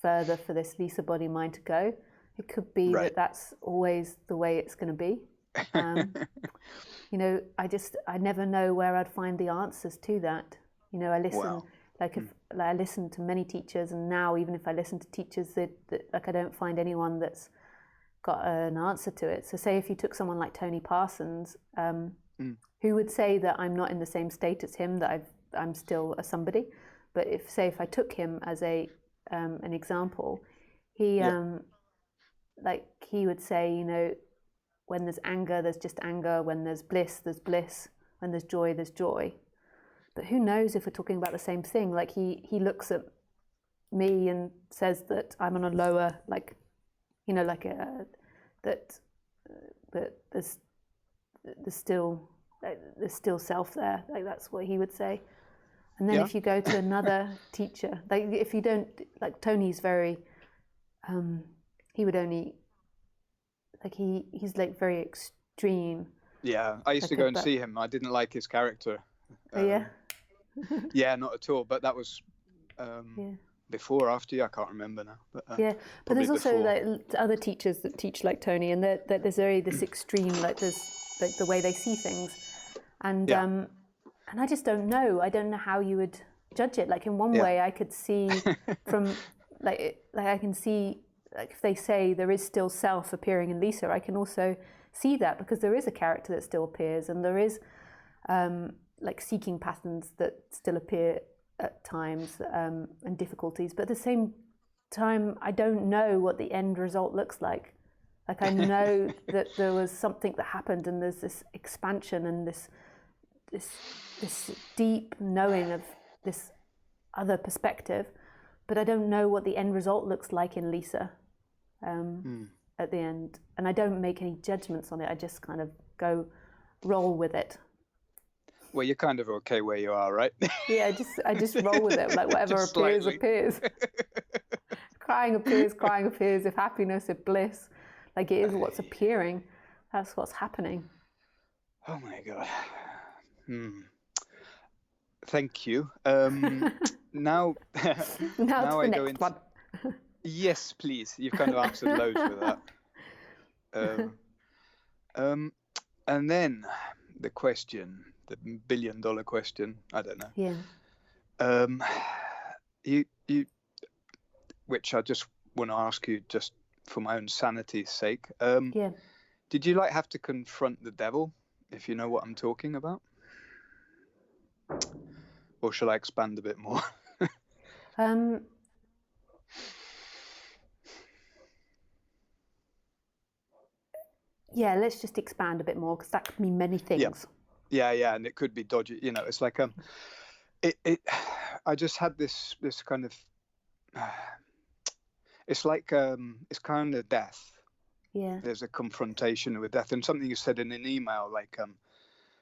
further for this Lisa body mind to go. It could be that that's always the way it's going to be. You know, I never know where I'd find the answers to that. You know, I listen I listen to many teachers, and now even if I listen to teachers that like I don't find anyone that's got an answer to it. So say if you took someone like Tony Parsons, who would say that I'm not in the same state as him, that I'm still a somebody, but if I took him as an example, he like he would say, you know, when there's anger, there's just anger. When there's bliss, there's bliss. When there's joy, there's joy. But who knows if we're talking about the same thing? Like he looks at me and says that I'm on a lower, like, you know, like that there's still self there. Like that's what he would say. And then if you go to another teacher, like if you don't, like Tony's very, he would only, like he's like very extreme. Yeah, I used to go and see him. I didn't like his character. Yeah? Yeah, not at all. But that was before or after you, I can't remember now. But, but there's also like other teachers that teach like Tony, and that there's very this extreme, like there's like the way they see things, and I just don't know. I don't know how you would judge it. Like in one way, I could see from like I can see, like if they say there is still self appearing in Lisa, I can also see that because there is a character that still appears, and there is like seeking patterns that still appear at times, and difficulties. But at the same time, I don't know what the end result looks like. Like I know that there was something that happened, and there's this expansion and this deep knowing of this other perspective, but I don't know what the end result looks like in Lisa at the end. And I don't make any judgments on it. I just kind of roll with it. Well, you're kind of okay where you are, right? Yeah, I just roll with it. Like whatever appears, appears. Crying appears. If happiness, if bliss, like it is what's appearing, that's what's happening. Oh my God. Thank you. Now now I go into one. Yes, please. You've kind of answered loads with that. And then the question, the $1 billion question. I don't know. Yeah. You, which I just want to ask you, just for my own sanity's sake. Did you like have to confront the devil, if you know what I'm talking about? Or shall I expand a bit more? Yeah, let's just expand a bit more, because that could mean many things. Yeah, and it could be dodgy. You know, it's like I just had this kind of. It's like it's kind of death. Yeah. There's a confrontation with death, and something you said in an email, like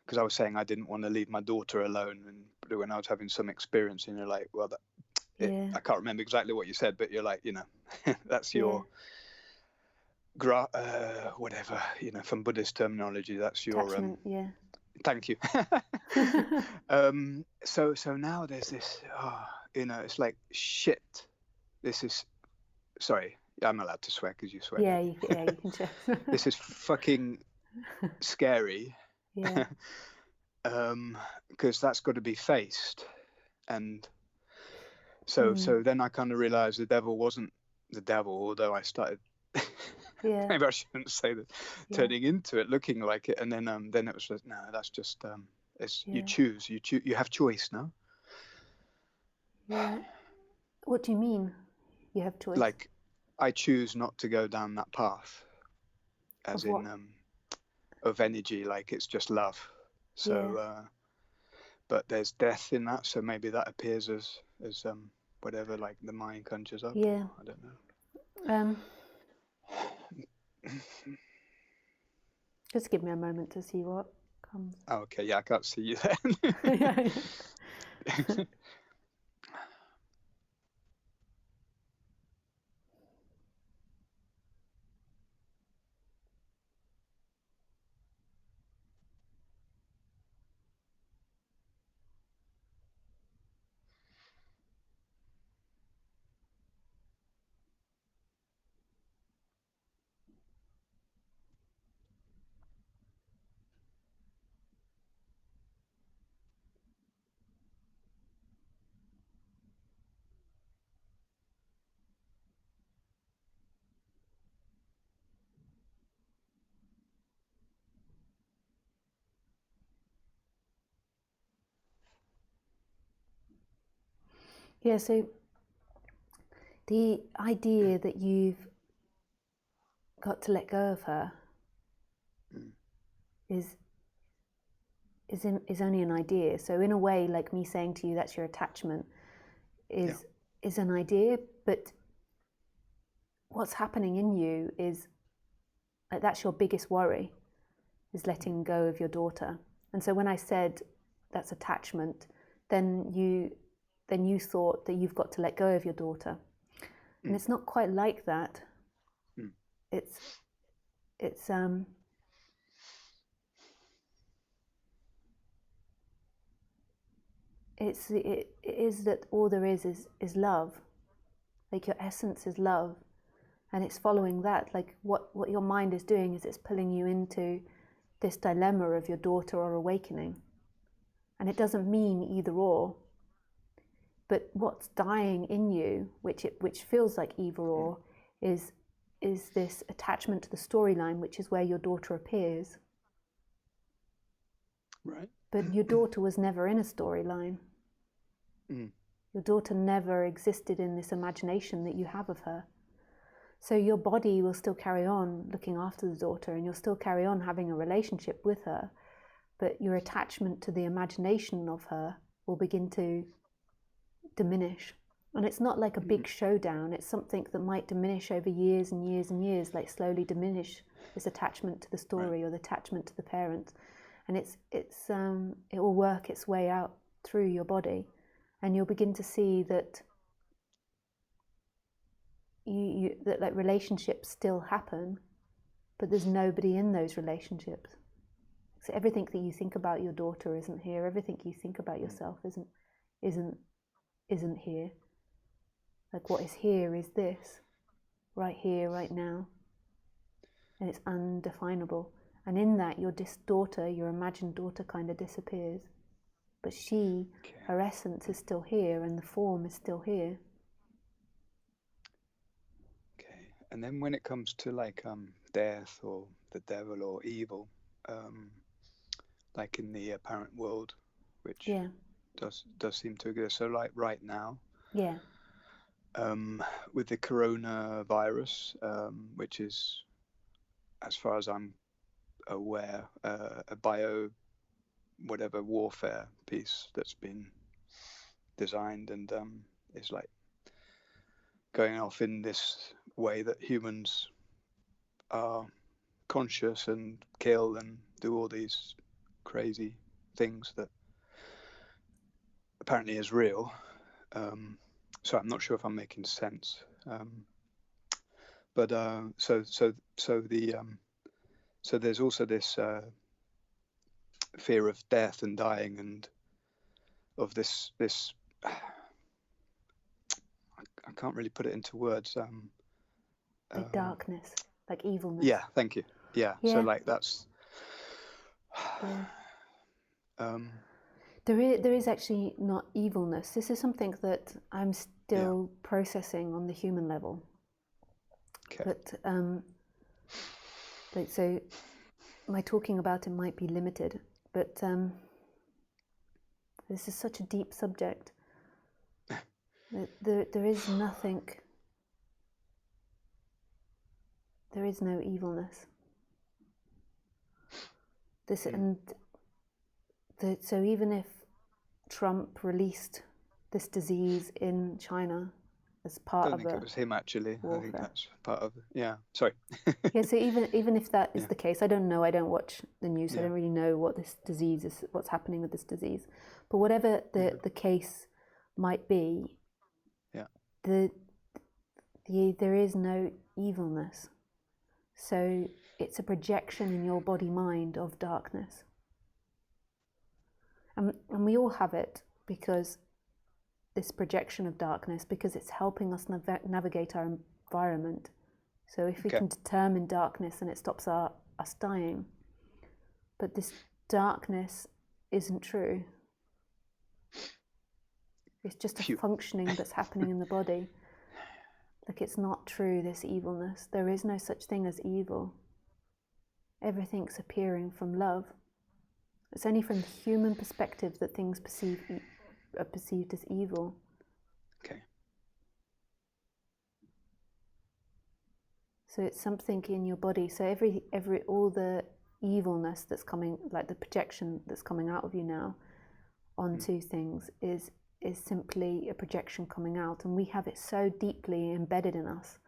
because I was saying I didn't want to leave my daughter alone, and when I was having some experience, and you're like, well, I can't remember exactly what you said, but you're like, you know, that's your whatever, you know, from Buddhist terminology, that's your attachment. Thank you. So now there's this, you know, it's like shit. This is, sorry, I'm allowed to swear because you swear. Yeah, you can swear. This is fucking scary. Yeah. Because that's got to be faced, and so then I kind of realized the devil wasn't the devil, although I started. Maybe I shouldn't say that. Turning into it, looking like it, and then it was just, no, that's just you choose. You have choice, no? Yeah. What do you mean? You have choice. Like, I choose not to go down that path, as of in of energy. Like it's just love. So, but there's death in that. So maybe that appears as whatever, like the mind conjures up. Yeah. I don't know. Just give me a moment to see what comes. Oh, okay, yeah, I can't see you then. Yeah, so the idea that you've got to let go of her is only an idea. So in a way, like me saying to you, that's your attachment, is is an idea, but what's happening in you is that's your biggest worry, is letting go of your daughter. And so when I said that's attachment, then you thought that you've got to let go of your daughter. And it's not quite like that. It is that all there is love. Like your essence is love, and it's following that. Like what your mind is doing is it's pulling you into this dilemma of your daughter or awakening. And it doesn't mean either or, but what's dying in you, which feels like either or, is this attachment to the storyline, which is where your daughter appears. Right. But your daughter was never in a storyline. Your daughter never existed in this imagination that you have of her. So your body will still carry on looking after the daughter, and you'll still carry on having a relationship with her, but your attachment to the imagination of her will begin to diminish. And it's not like a big showdown. It's something that might diminish over years and years and years, like slowly diminish this attachment to the story, or the attachment to the parent. And it will work its way out through your body, and you'll begin to see that that like relationships still happen, but there's nobody in those relationships. So everything that you think about your daughter isn't here. Everything you think about yourself isn't here. Like what is here is this, right here, right now, and it's undefinable. And in that, your daughter, your imagined daughter, kind of disappears, but her essence is still here, and the form is still here. Okay. And then when it comes to like death or the devil or evil, like in the apparent world, which does seem to exist. So like right now, with the coronavirus, which is, as far as I'm aware, a whatever warfare piece that's been designed and is like going off in this way that humans are conscious and kill and do all these crazy things that apparently is real. So I'm not sure if I'm making sense. But so there's also this fear of death and dying, and of this I can't really put it into words. Like darkness, like evilness. Yeah, thank you. Yeah. So like that's. There is actually not evilness. This is something that I'm still processing on the human level. Okay. But so my talking about it might be limited, but this is such a deep subject. There is nothing. There is no evilness. So even if Trump released this disease in China as part of I don't think it was him actually. warfare. I think that's part of it. Yeah. Sorry. Yeah. So even if that is the case, I don't know. I don't watch the news. So I don't really know what this disease is. What's happening with this disease? But whatever the case might be, there is no evilness. So it's a projection in your body mind of darkness. And we all have it, because this projection of darkness, because it's helping us navigate our environment. So if we can determine darkness, then it stops us dying. But this darkness isn't true. It's just a functioning that's happening in the body. Like it's not true, this evilness. There is no such thing as evil. Everything's appearing from love. It's only from the human perspective that things are perceived as evil. Okay. So it's something in your body. So all the evilness that's coming, like the projection that's coming out of you now onto things, is is simply a projection coming out, and we have it so deeply embedded in us,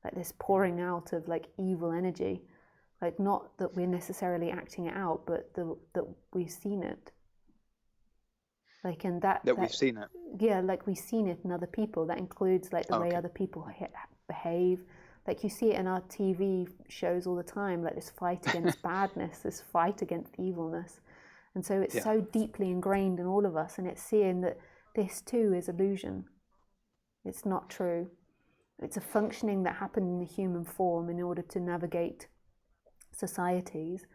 like this pouring out of like evil energy, like not that we're necessarily acting it out, but that we've seen it. Like, and that we've seen it. Yeah, like we've seen it in other people. That includes like the way other people behave. Like you see it in our TV shows all the time, like this fight against badness, this fight against evilness. And so it's so deeply ingrained in all of us, and it's seeing that this too is illusion. It's not true. It's a functioning that happened in the human form in order to navigate societies,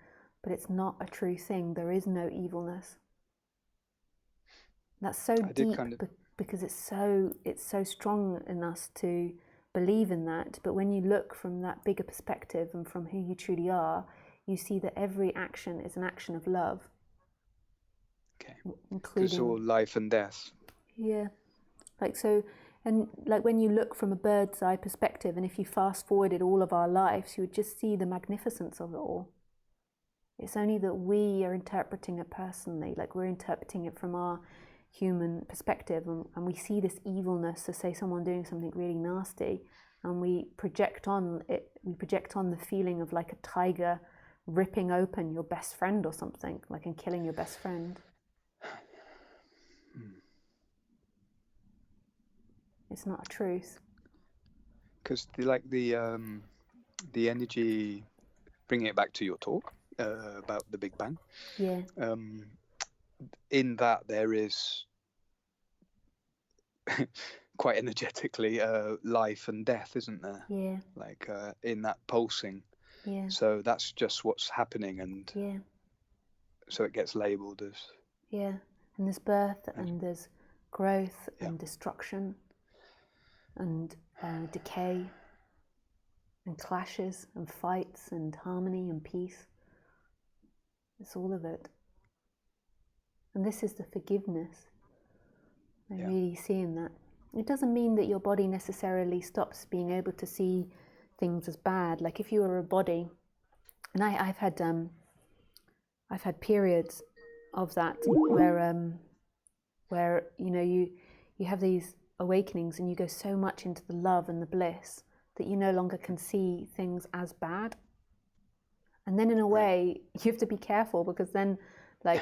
but it's not a true thing. There is no evilness. That's so deep because it's so strong in us to believe in that. But when you look from that bigger perspective and from who you truly are, you see that every action is an action of love. Okay. Including, it's all life and death. Yeah. Like so, and like when you look from a bird's eye perspective, and if you fast forwarded all of our lives, you would just see the magnificence of it all. It's only that we are interpreting it personally, like we're interpreting it from our human perspective, and we see this evilness, so say someone doing something really nasty, and we project on the feeling of like a tiger ripping open your best friend or something, like, and killing your best friend. It's not a truth. Because the energy, bringing it back to your talk about the Big Bang. Yeah. In that there is quite energetically life and death, isn't there? Yeah. Like in that pulsing. Yeah. So that's just what's happening, and so it gets labelled as. Yeah, and there's birth, and there's growth, and destruction, and decay, and clashes, and fights, and harmony, and peace. It's all of it. And this is the forgiveness. I'm really seeing that. It doesn't mean that your body necessarily stops being able to see things as bad. Like if you were a body, and I've had periods of that where you know you have these awakenings, and you go so much into the love and the bliss that you no longer can see things as bad. And then in a way, you have to be careful, because then, like,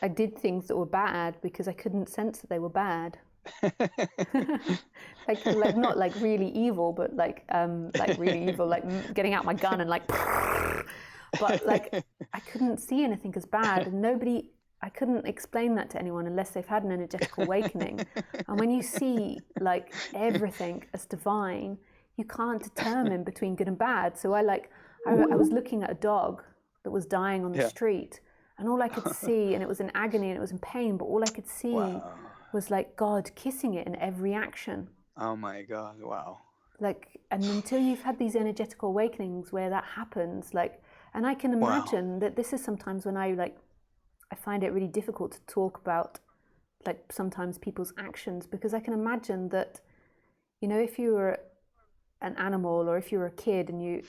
I did things that were bad because I couldn't sense that they were bad. like not like really evil, but like really evil, like getting out my gun and like, but like I couldn't see anything as bad, and I couldn't explain that to anyone unless they've had an energetical awakening. And when you see like everything as divine, you can't determine between good and bad. So I was looking at a dog that was dying on the street, and all I could see, and it was in agony and it was in pain, but all I could see was like God kissing it in every action. Oh my God, wow. Like, and until you've had these energetical awakenings where that happens, like, and I can imagine that this is sometimes when I find it really difficult to talk about, like, sometimes people's actions, because I can imagine that, you know, if you were an animal, or if you were a kid and you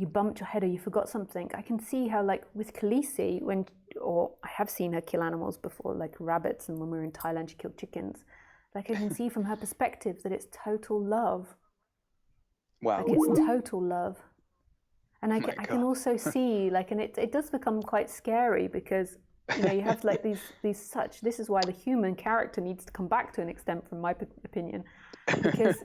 bumped your head or you forgot something, I can see how, like, with Khaleesi, or I have seen her kill animals before, like rabbits, and when we were in Thailand she killed chickens. Like, I can see from her perspective that it's total love. Wow. Like, it's total love. And I can also see, like, and it does become quite scary, because, you know, you have like this is why the human character needs to come back to an extent, from my opinion, because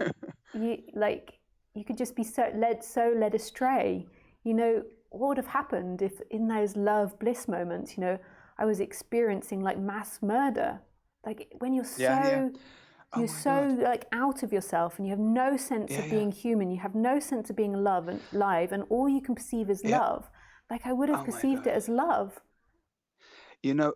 you could just be so led astray. You know, what would have happened if in those love bliss moments, you know, I was experiencing like mass murder, like when you're you're so like out of yourself, and you have no sense of being human, you have no sense of being alive, and all you can perceive is love. Like, I would have perceived it as love. You know,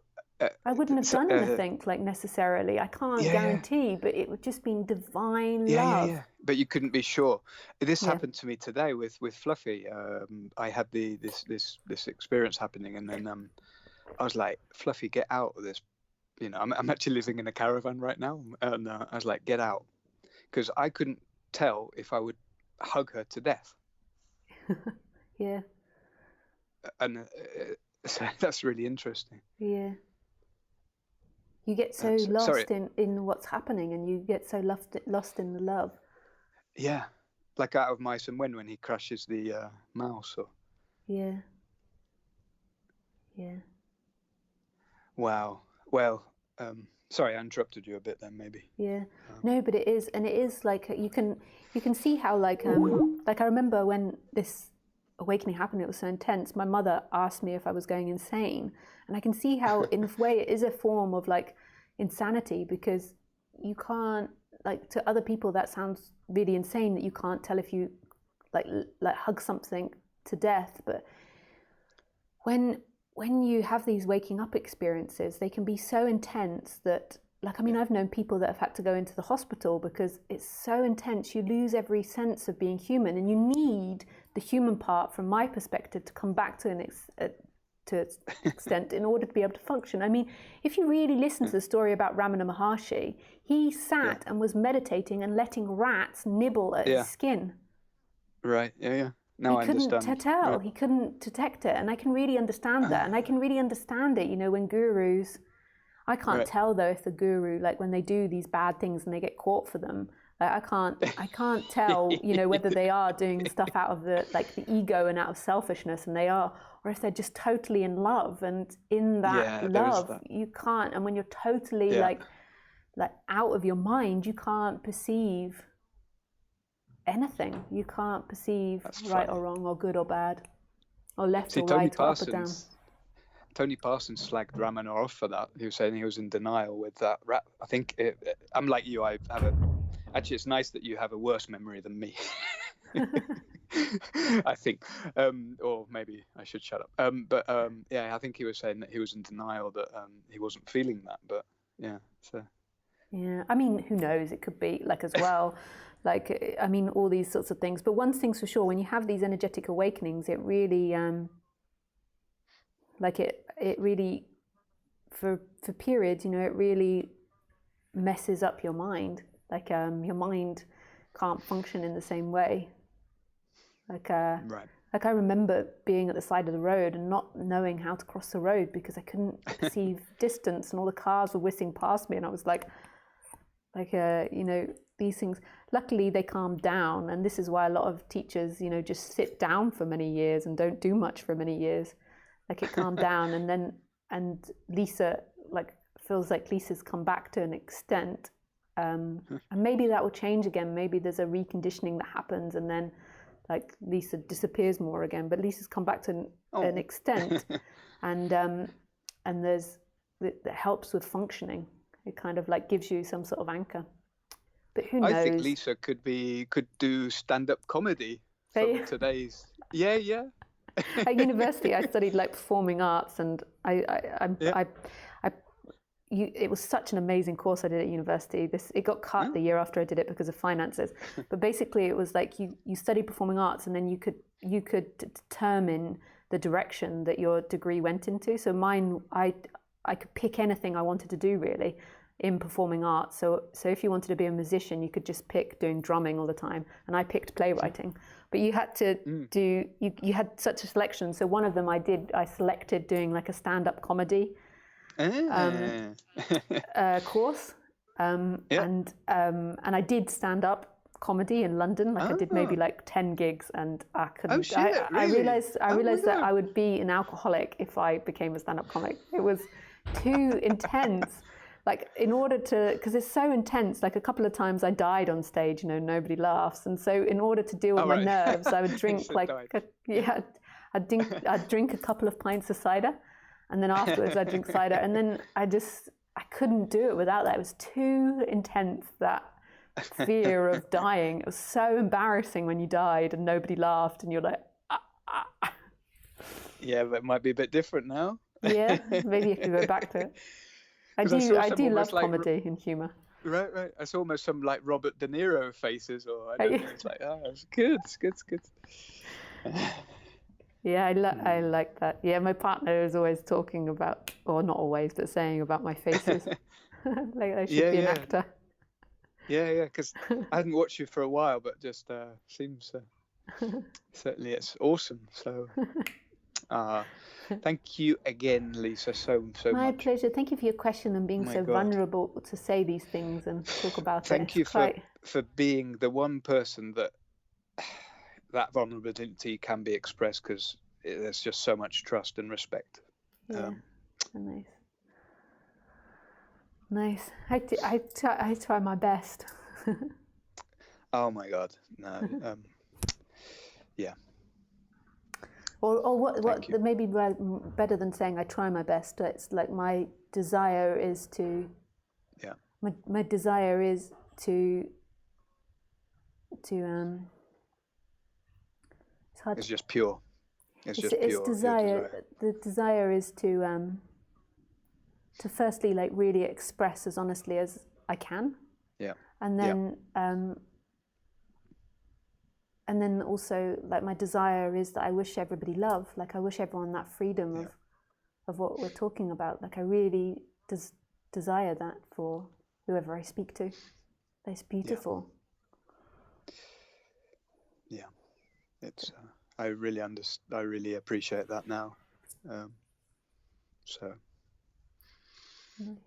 I wouldn't have done anything like necessarily. I can't guarantee, but it would just been divine love. Yeah. But you couldn't be sure. This happened to me today with Fluffy. I had this experience happening, and then I was like, Fluffy, get out of this. You know, I'm actually living in a caravan right now, and I was like, get out, because I couldn't tell if I would hug her to death. Yeah. And So that's really interesting. Yeah. You get so lost in what's happening, and you get so lost in the love. Yeah, like Out of Mice and Men when he crushes the mouse. Or yeah. Yeah. Wow. Well, sorry, I interrupted you a bit then, maybe. Yeah. No, but it is like you can see how like I remember when this awakening happened, it was so intense. My mother asked me if I was going insane, and I can see how in a way it is a form of like insanity, because you can't, like, to other people that sounds really insane that you can't tell if you like hug something to death, but when you have these waking up experiences, they can be so intense that, like, I mean, I've known people that have had to go into the hospital because it's so intense. You lose every sense of being human, and you need the human part, from my perspective, to come back to an extent in order to be able to function. I mean, if you really listen to the story about Ramana Maharshi, he sat and was meditating and letting rats nibble at his skin. Right. Yeah. Now I understand. He couldn't tell. Right. He couldn't detect it, and I can really understand that. And I can really understand it. You know, when gurus, I can't tell though if the guru, like when they do these bad things and they get caught for them, like I can't tell, you know, whether they are doing stuff out of the ego and out of selfishness, and they are, or if they're just totally in love. And in that love, you can't. And when you're totally like out of your mind, you can't perceive anything. You can't perceive right or wrong, or good or bad, or left or right, or up or down. Tony Parsons slagged Ramana off for that. He was saying he was in denial with that rap. I think I'm like you. Actually, it's nice that you have a worse memory than me. I think, or maybe I should shut up. I think he was saying that he was in denial, that he wasn't feeling that. But so. Yeah, I mean, who knows? It could be like as well. Like, I mean, all these sorts of things. But one thing's for sure, when you have these energetic awakenings, it really, it really, for periods, you know, it really messes up your mind. Like, your mind can't function in the same way. Like I remember being at the side of the road and not knowing how to cross the road because I couldn't perceive distance, and all the cars were whizzing past me, and I was like, you know, these things, luckily they calmed down. And this is why a lot of teachers, you know, just sit down for many years and don't do much for many years. Like, it calmed down, and Lisa, like, feels like Lisa's come back to an extent, and maybe that will change again. Maybe there's a reconditioning that happens, and then like Lisa disappears more again, but Lisa's come back to an extent, and there's that helps with functioning. It kind of like gives you some sort of anchor. But who knows? I think Lisa could do stand-up comedy from today's. Yeah. At university, I studied like performing arts, and it was such an amazing course I did at university. It got cut the year after I did it because of finances. But basically, it was like you study performing arts, and then you could determine the direction that your degree went into. So mine, I could pick anything I wanted to do really in performing arts. So if you wanted to be a musician, you could just pick doing drumming all the time, and I picked playwriting. But you had to do you had such a selection. So one of them I selected doing like a stand-up comedy course, and I did stand-up comedy in London. Like I did maybe like 10 gigs, and I couldn't. Really? I realized that I would be an alcoholic if I became a stand-up comic. It was too intense. Like, in order to, because it's so intense, like a couple of times I died on stage, you know, nobody laughs. And so in order to deal with my nerves, I would drink I'd drink a couple of pints of cider, and then afterwards I'd drink cider. And then I couldn't do it without that. It was too intense, that fear of dying. It was so embarrassing when you died and nobody laughed, and you're like, Yeah, but it might be a bit different now. Yeah, maybe you could go back to it. I do love comedy and humour. Right. I saw almost some like Robert De Niro faces, or I don't know. It's like, it's good. Yeah, I like that. Yeah, my partner is always talking about, or not always, but saying about my faces. Like I should be an actor. Yeah, because I hadn't watched you for a while, but just seems certainly it's awesome. So Thank you again, Lisa, so My much. pleasure. Thank you for your question and being so vulnerable to say these things and talk about it. Thank you for being the one person that vulnerability can be expressed, because there's just so much trust and respect. Yeah, nice. I try my best. Oh my God, no. Yeah. Or what maybe better than saying I try my best. It's like my desire is to. Yeah. My desire is to. It's hard. It's just pure. It's pure. Desire. The desire is to firstly like really express as honestly as I can. Yeah. And then and then also like my desire is that I wish everybody love. Like I wish everyone that freedom of what we're talking about. Like I really desire that for whoever I speak to. That's beautiful. Yeah. It's I really appreciate that now. So nice.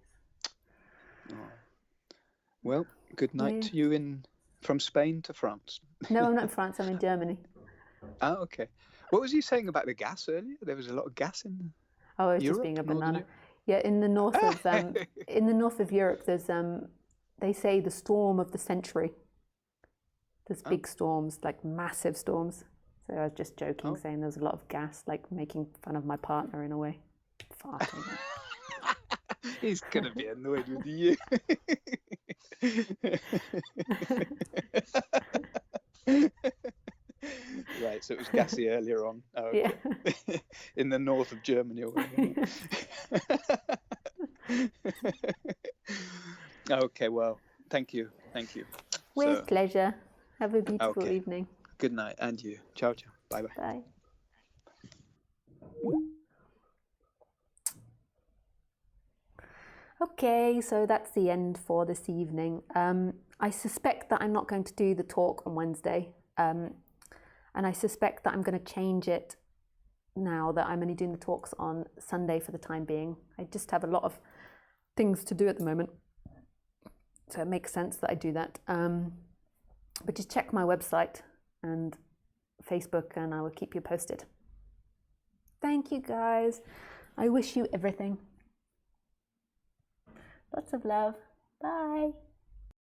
Well, good night to you from Spain to France. No, I'm not in France, I'm in Germany. Oh, okay. What was you saying about the gas earlier? There was a lot of gas in I was just being a banana. Yeah, in the north of Europe, there's they say the storm of the century. There's big storms, like massive storms. So I was just joking, saying there's a lot of gas, like making fun of my partner in a way. Farting. He's gonna be annoyed with you. Right, so it was gassy earlier on. Oh, okay. Yeah. In the north of Germany or whatever. Okay, well, thank you. With pleasure. Have a beautiful evening. Good night, and you. Ciao, ciao. Bye. Bye. Okay, so that's the end for this evening. I suspect that I'm not going to do the talk on Wednesday, and I suspect that I'm going to change it now that I'm only doing the talks on Sunday for the time being. I just have a lot of things to do at the moment, so it makes sense that I do that. But just check my website and Facebook and I will keep you posted. Thank you guys. I wish you everything. Lots of love. Bye.